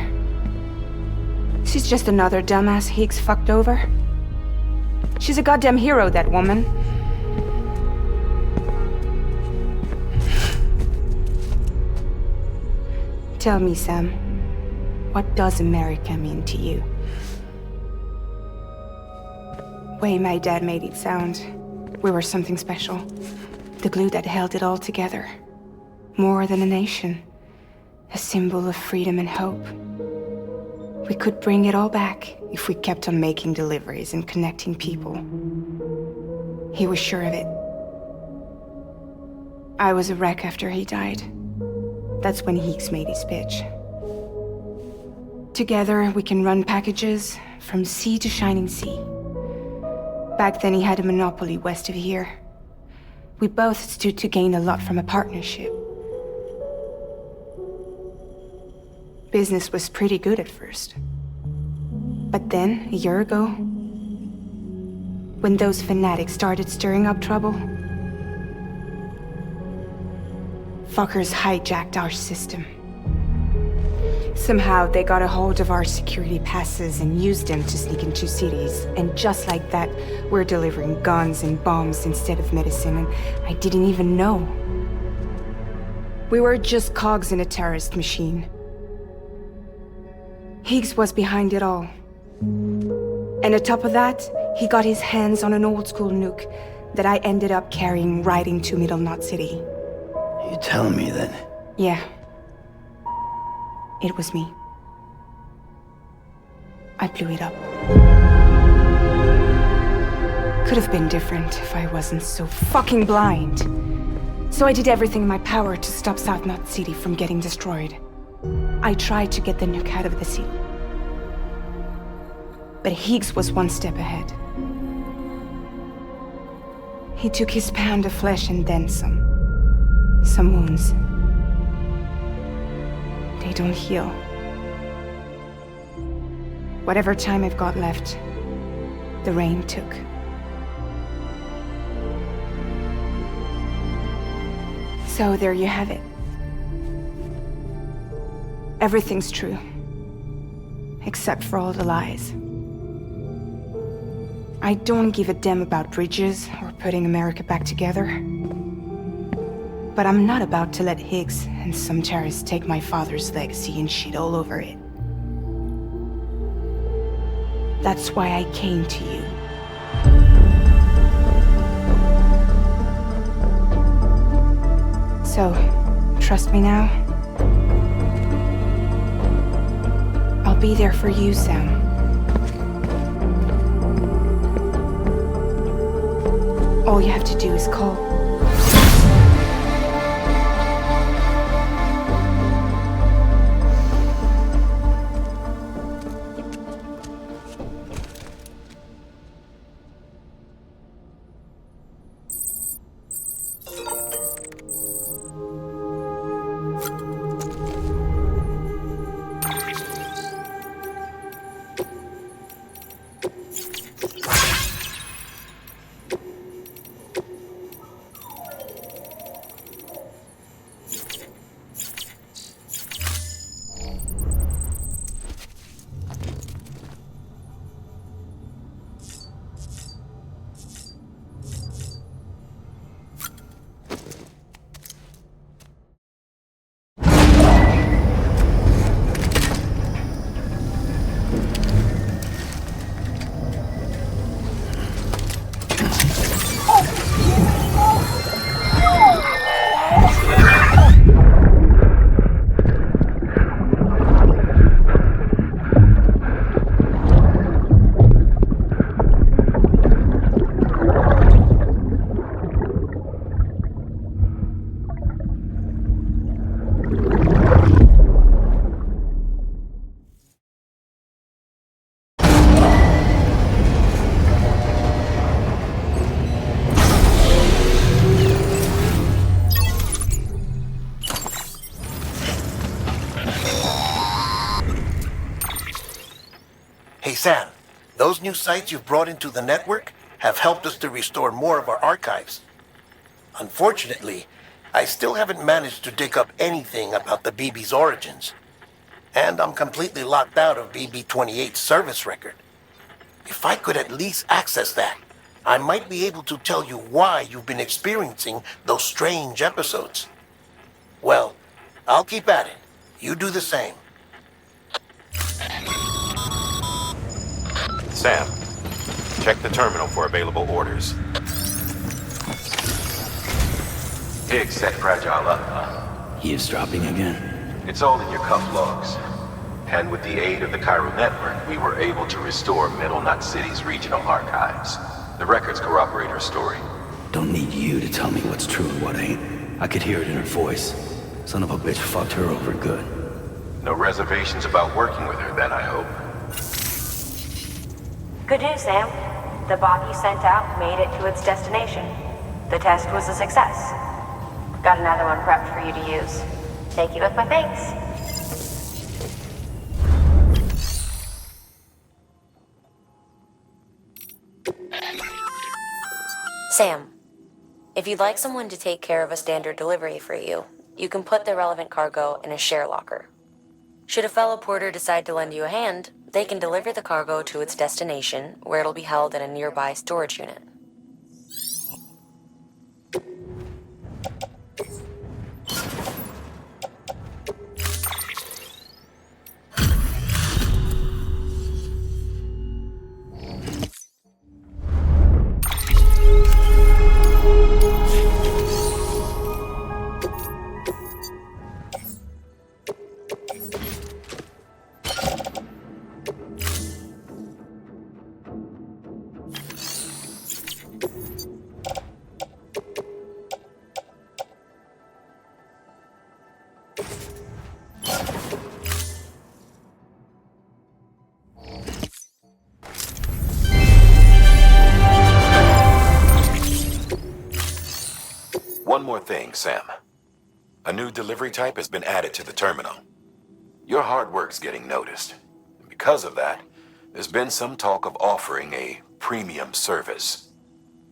She's just another dumbass Higgs fucked over. She's a goddamn hero, that woman. Tell me, Sam, what does America mean to you? Way my dad made it sound, we were something special. The glue that held it all together. More than a nation. A symbol of freedom and hope. We could bring it all back if we kept on making deliveries and connecting people. He was sure of it. I was a wreck after he died. That's when Higgs made his pitch. Together, we can run packages from sea to shining sea. Back then, he had a monopoly west of here. We both stood to gain a lot from a partnership. Business was pretty good at first. But then, a year ago, when those fanatics started stirring up trouble, fuckers hijacked our system. Somehow, they got a hold of our security passes and used them to sneak into cities. And just like that, we're delivering guns and bombs instead of medicine, and I didn't even know. We were just cogs in a terrorist machine. Higgs was behind it all. And on top of that, he got his hands on an old-school nuke that I ended up carrying right into Middle Knot City. You telling me that? Yeah. It was me. I blew it up. Could have been different if I wasn't so fucking blind. So I did everything in my power to stop South Knot City from getting destroyed. I tried to get the nuke out of the city. But Higgs was one step ahead. He took his pound of flesh and then some. Some wounds. They don't heal. Whatever time I've got left, the rain took. So there you have it. Everything's true. Except for all the lies. I don't give a damn about bridges or putting America back together. But I'm not about to let Higgs and some terrorists take my father's legacy and shit all over it. That's why I came to you. So, trust me now? I'll be there for you, Sam. All you have to do is call. Hey Sam, those new sites you've brought into the network have helped us to restore more of our archives. Unfortunately, I still haven't managed to dig up anything about the BB's origins. And I'm completely locked out of BB-28's service record. If I could at least access that, I might be able to tell you why you've been experiencing those strange episodes. Well, I'll keep at it. You do the same. Sam, check the terminal for available orders. Higgs set Fragile up. Eavesdropping again? It's all in your cuff logs. And with the aid of the Cairo network, we were able to restore Middle Knot City's regional archives. The records corroborate her story. Don't need you to tell me what's true and what ain't. I could hear it in her voice. Son of a bitch fucked her over good. No reservations about working with her then, I hope. Good news, Sam. The bot you sent out made it to its destination. The test was a success. Got another one prepped for you to use. Take you with my thanks. Sam, if you'd like someone to take care of a standard delivery for you, you can put the relevant cargo in a share locker. Should a fellow porter decide to lend you a hand, they can deliver the cargo to its destination, where it'll be held in a nearby storage unit. One more thing, Sam. A new delivery type has been added to the terminal. Your hard work's getting noticed. And because of that, there's been some talk of offering a premium service.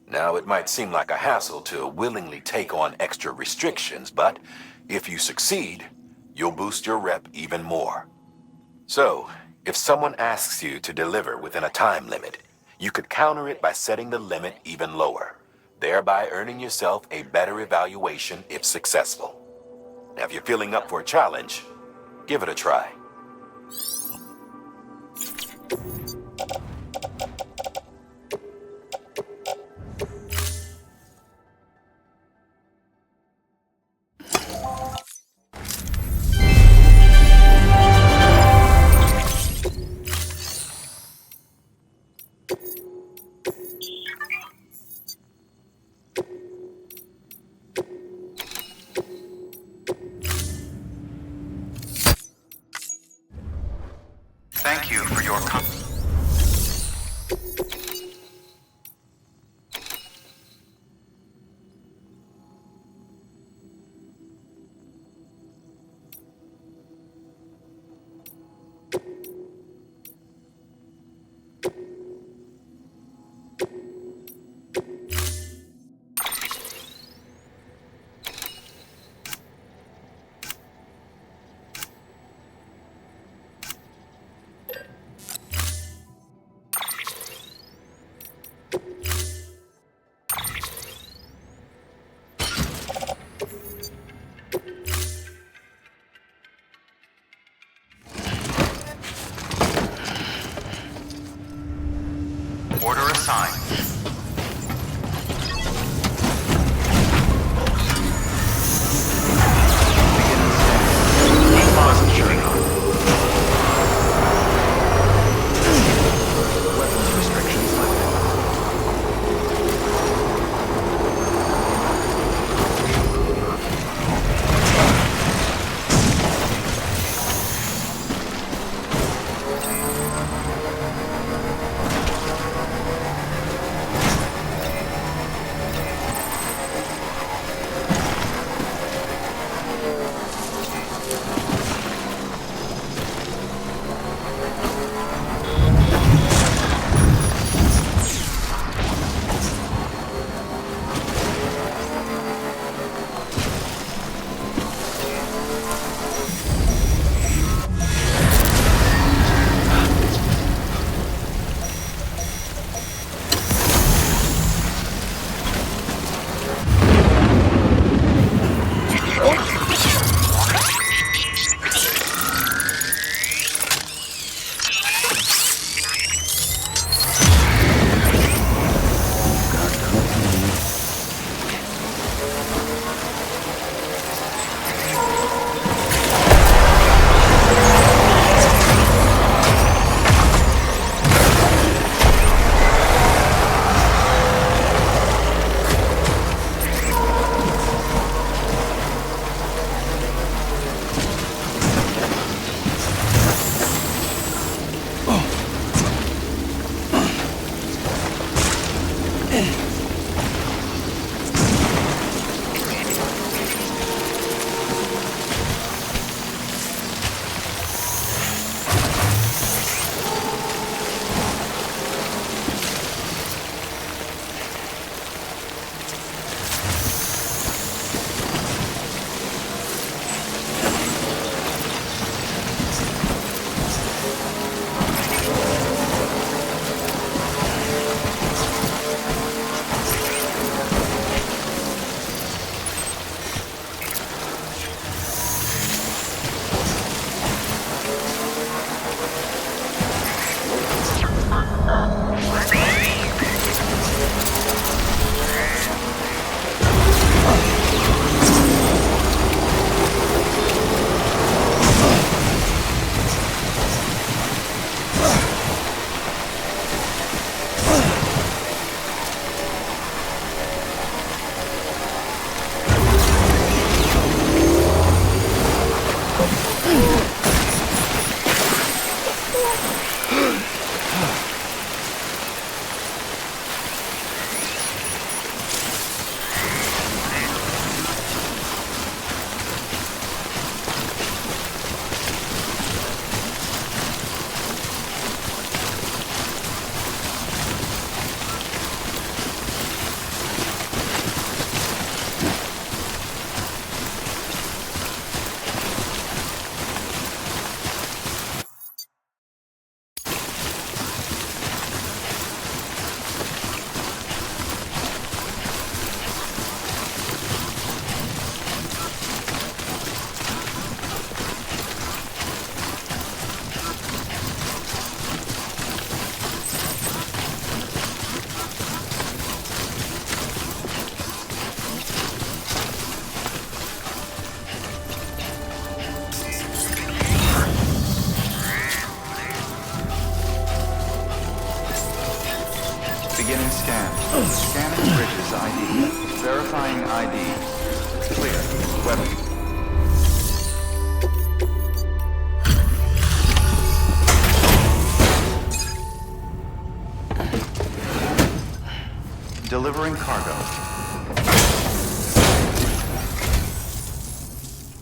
Now, it might seem like a hassle to willingly take on extra restrictions, but if you succeed, you'll boost your rep even more. So, if someone asks you to deliver within a time limit, you could counter it by setting the limit even lower, thereby earning yourself a better evaluation if successful. Now, if you're feeling up for a challenge, give it a try. Thank you for your order assigned. Weapons restrictions lifted. Being scanned. Scanning bridges ID. Verifying ID. Clear. Weapon. Delivering cargo.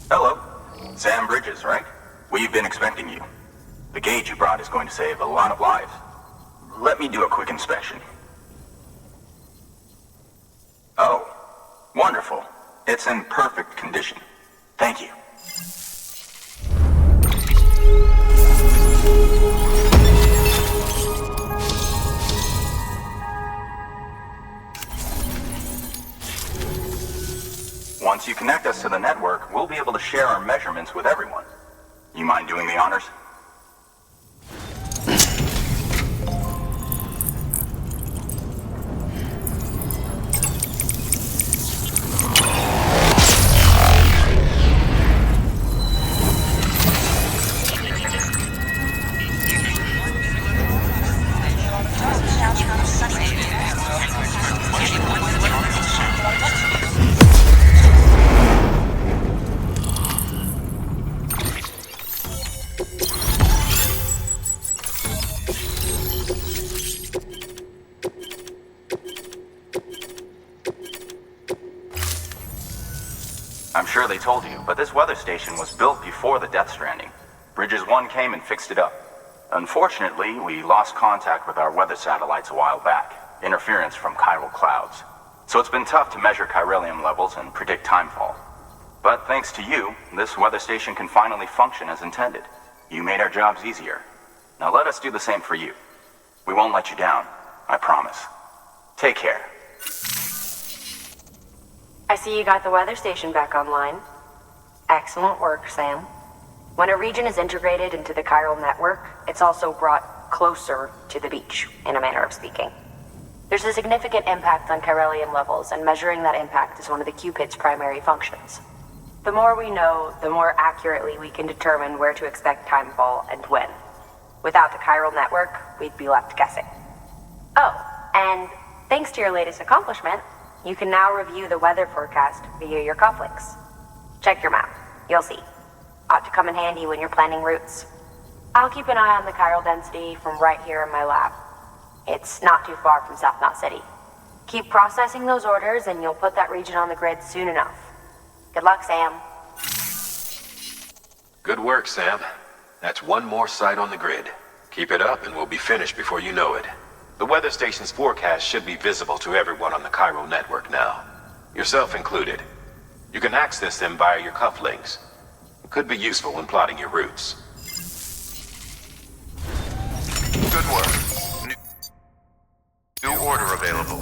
Hello. Sam Bridges, right? We've been expecting you. The gauge you brought is going to save a lot of lives. Let me do a quick inspection. Oh, wonderful. It's in perfect condition. Thank you. Once you connect us to the network, we'll be able to share our measurements with everyone. You mind doing the honors? I'm sure they told you, but this weather station was built before the Death Stranding. Bridges 1 came and fixed it up. Unfortunately, we lost contact with our weather satellites a while back. Interference from chiral clouds. So it's been tough to measure chiralium levels and predict timefall. But thanks to you, this weather station can finally function as intended. You made our jobs easier. Now let us do the same for you. We won't let you down, I promise. Take care. I see you got the weather station back online. Excellent work, Sam. When a region is integrated into the chiral network, it's also brought closer to the beach, in a manner of speaking. There's a significant impact on chiralium levels, and measuring that impact is one of the Cupid's primary functions. The more we know, the more accurately we can determine where to expect timefall and when. Without the chiral network, we'd be left guessing. Oh, and thanks to your latest accomplishment, you can now review the weather forecast via your cufflinks. Check your map. You'll see. Ought to come in handy when you're planning routes. I'll keep an eye on the chiral density from right here in my lab. It's not too far from South Knot City. Keep processing those orders and you'll put that region on the grid soon enough. Good luck, Sam. Good work, Sam. That's one more site on the grid. Keep it up and we'll be finished before you know it. The weather station's forecast should be visible to everyone on the chiral network now, yourself included. You can access them via your cufflinks. It could be useful when plotting your routes. Good work. New order available.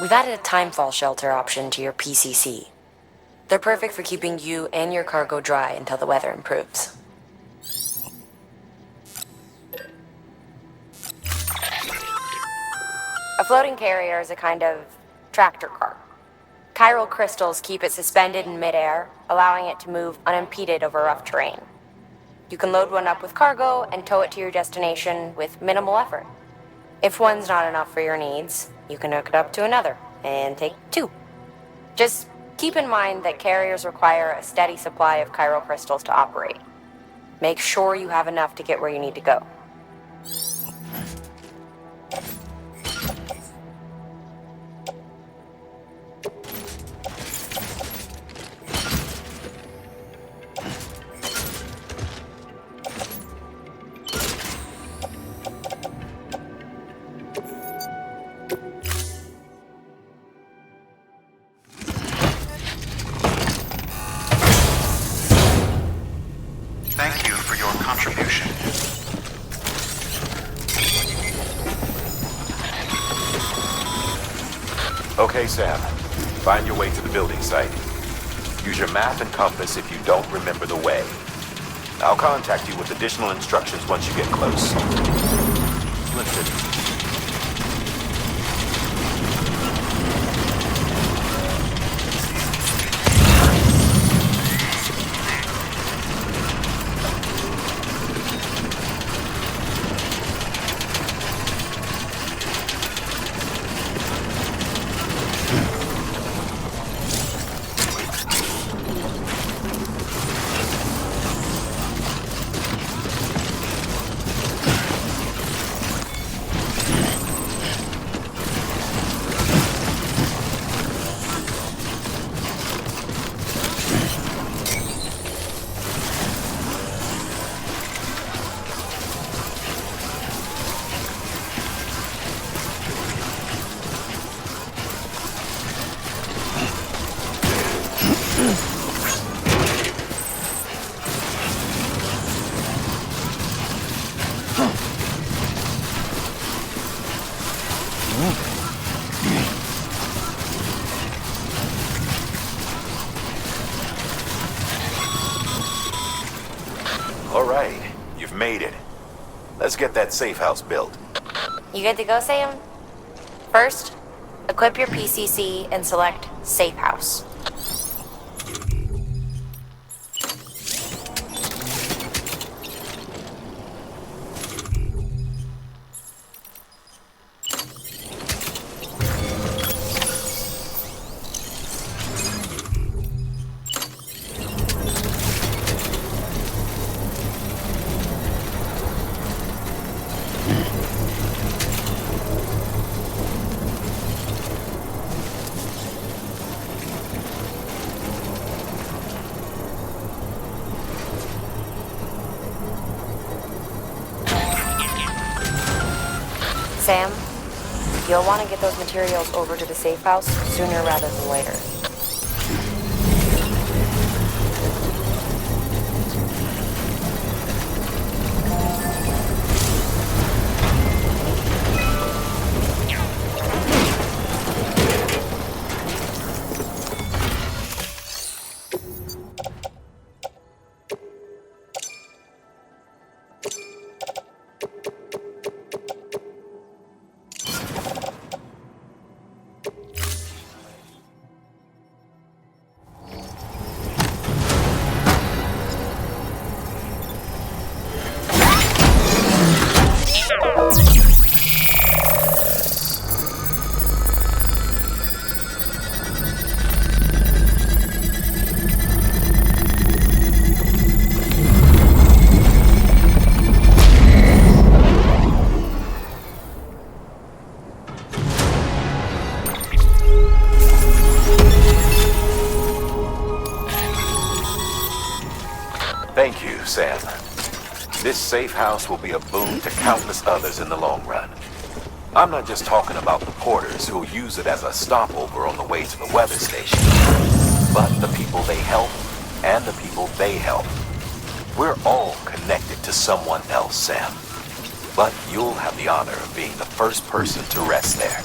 We've added a timefall shelter option to your PCC. They're perfect for keeping you and your cargo dry until the weather improves. A floating carrier is a kind of tractor car. Chiral crystals keep it suspended in midair, allowing it to move unimpeded over rough terrain. You can load one up with cargo and tow it to your destination with minimal effort. If one's not enough for your needs, you can hook it up to another and take two. Just keep in mind that carriers require a steady supply of chiral crystals to operate. Make sure you have enough to get where you need to go. Okay, Sam. Find your way to the building site. Use your map and compass if you don't remember the way. I'll contact you with additional instructions once you get close. Lifted. All right, you've made it. Let's get that safe house built. You good to go, Sam? First, equip your PCC and select Safe House. Sam, you'll want to get those materials over to the safe house sooner rather than later. Thank you, Sam. This safe house will be a boon to countless others in the long run. I'm not just talking about the porters who'll use it as a stopover on the way to the weather station, but the people they help and the people they help. We're all connected to someone else, Sam. But you'll have the honor of being the first person to rest there.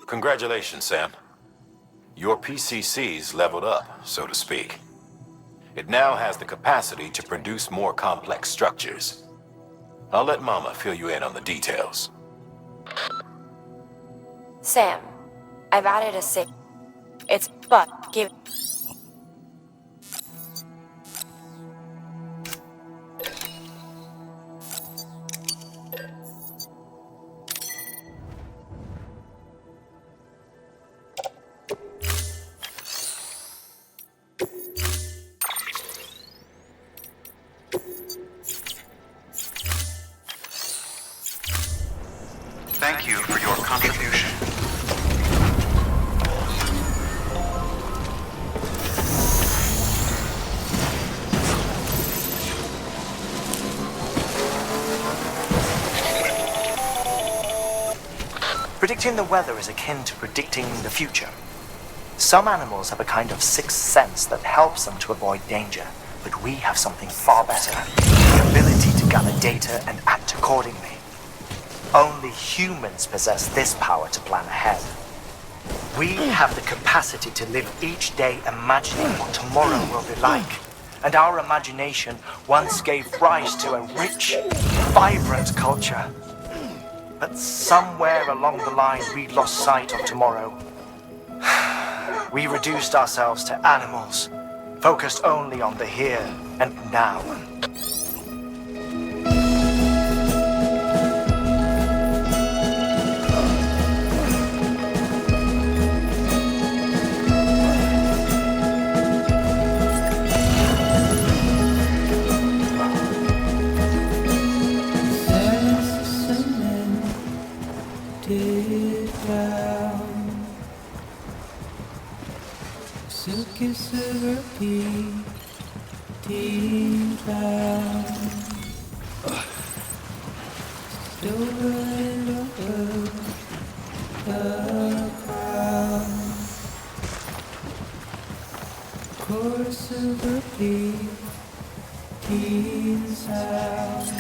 Congratulations, Sam. Your PCC's leveled up, so to speak. It now has the capacity to produce more complex structures. I'll let Mama fill you in on the details. Sam, I've added a safe. It's but give. Thank you for your contribution. Predicting the weather is akin to predicting the future. Some animals have a kind of sixth sense that helps them to avoid danger, but we have something far better: the ability to gather data and act accordingly. Only humans possess this power to plan ahead. We have the capacity to live each day imagining what tomorrow will be like. And our imagination once gave rise to a rich, vibrant culture. But somewhere along the line, we lost sight of tomorrow. We reduced ourselves to animals, focused only on the here and now. Silky silver tea cloud, silver over the crowd, chorus silver tea sound.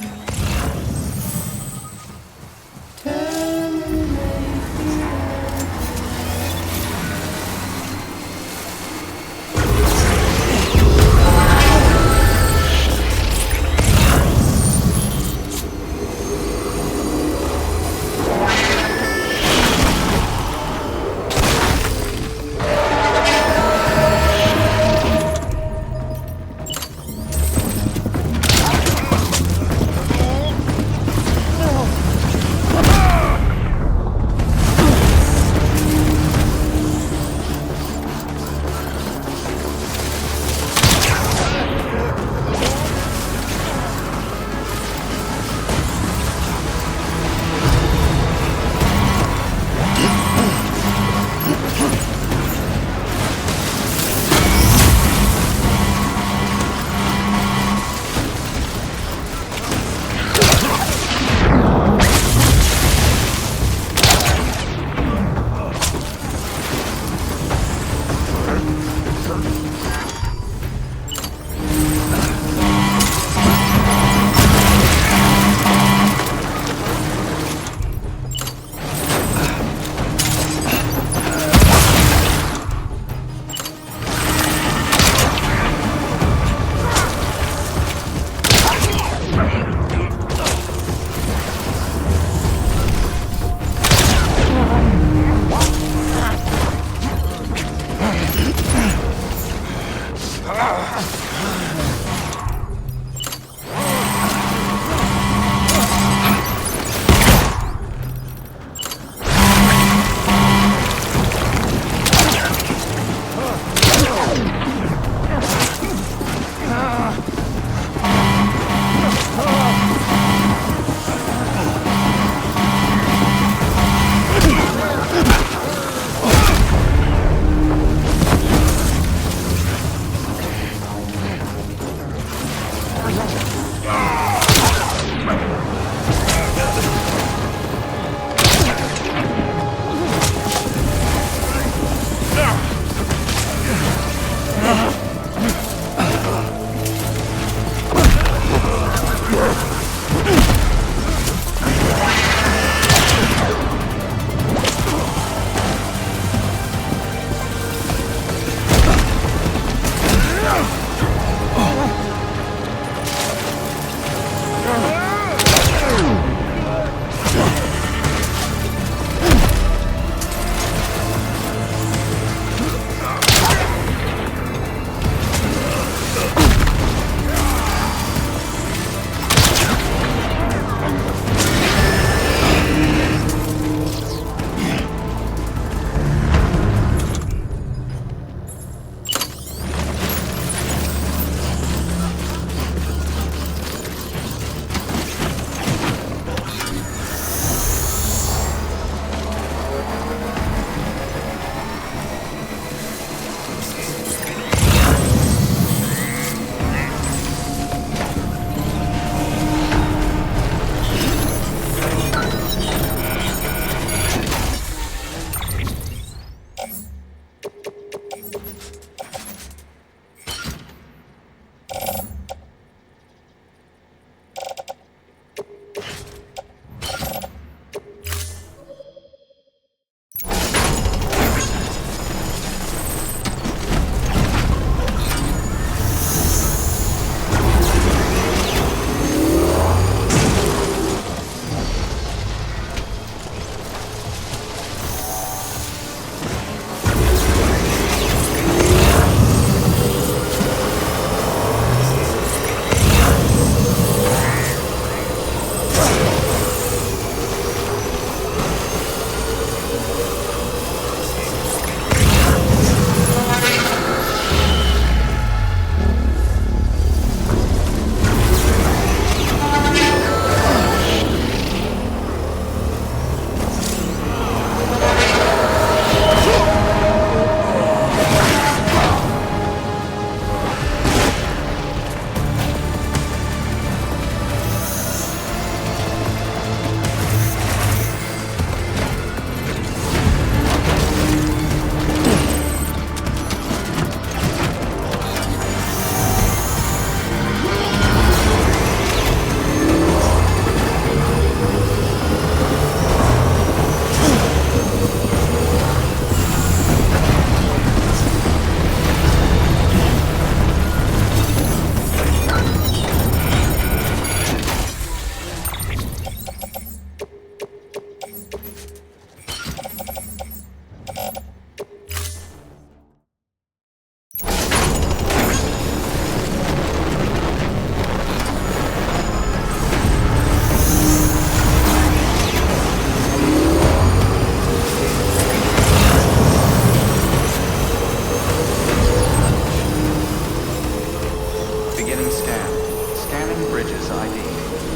ID.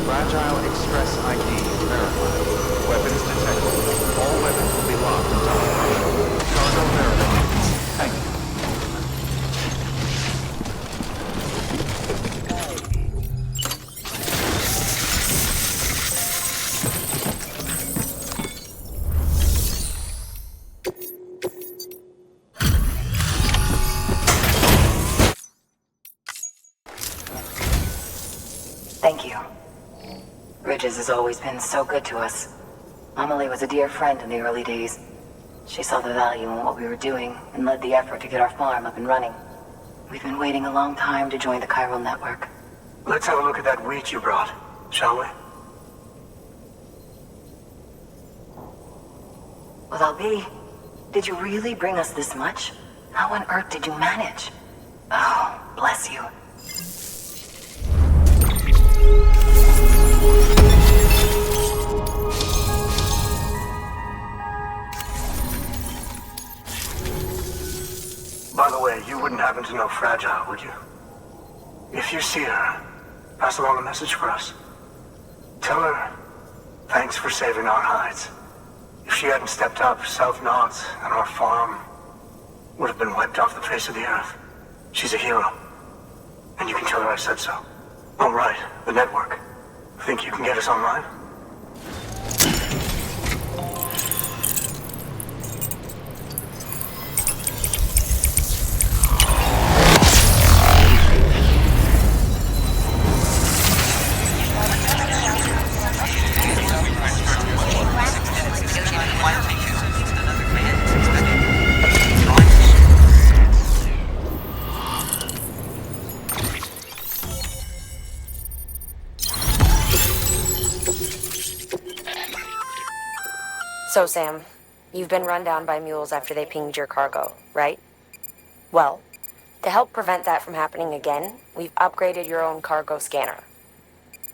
Fragile Express ID verified. Weapons detected. All weapons will be locked until departure. Cargo verified. Thank you. Thank you. Bridges has always been so good to us. Amelie was a dear friend in the early days. She saw the value in what we were doing and led the effort to get our farm up and running. We've been waiting a long time to join the chiral network. Let's have a look at that wheat you brought, shall we? Well, Albi, did you really bring us this much? How on earth did you manage? Oh, bless you. By the way, you wouldn't happen to know Fragile, would you? If you see her, pass along a message for us. Tell her, thanks for saving our hides. If she hadn't stepped up, South Knots and our farm would have been wiped off the face of the earth. She's a hero. And you can tell her I said so. Oh, right, the network. Think you can get us online? So, Sam, you've been run down by mules after they pinged your cargo, right? Well, to help prevent that from happening again, we've upgraded your own cargo scanner.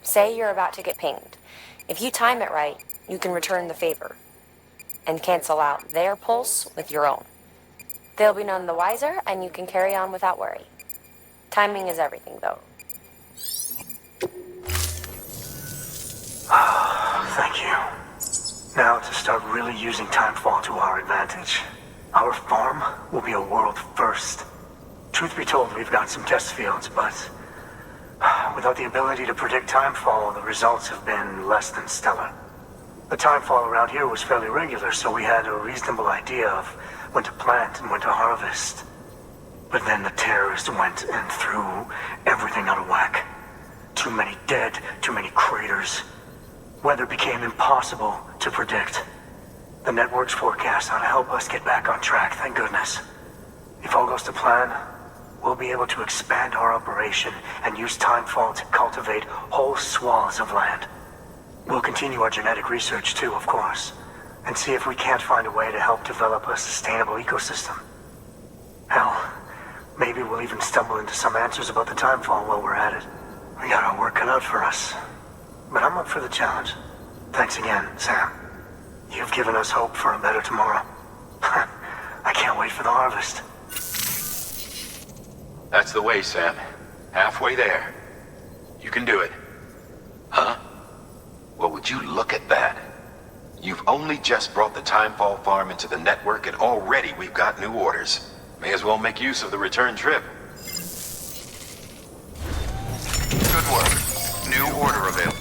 Say you're about to get pinged. If you time it right, you can return the favor and cancel out their pulse with your own. They'll be none the wiser, and you can carry on without worry. Timing is everything, though. Thank you. Now to start really using timefall to our advantage. Our farm will be a world first. Truth be told, we've got some test fields, but without the ability to predict timefall, the results have been less than stellar. The timefall around here was fairly regular, so we had a reasonable idea of when to plant and when to harvest. But then the terrorists went and threw everything out of whack. Too many dead, too many craters. Weather became impossible to predict. The network's forecast ought to help us get back on track, thank goodness. If all goes to plan, we'll be able to expand our operation and use timefall to cultivate whole swaths of land. We'll continue our genetic research too, of course, and see if we can't find a way to help develop a sustainable ecosystem. Hell, maybe we'll even stumble into some answers about the timefall while we're at it. We got our work cut out for us. But I'm up for the challenge. Thanks again, Sam. You've given us hope for a better tomorrow. I can't wait for the harvest. That's the way, Sam. Halfway there. You can do it. Huh? Well, would you look at that? You've only just brought the Timefall farm into the network, and already we've got new orders. May as well make use of the return trip. Good work. New order available.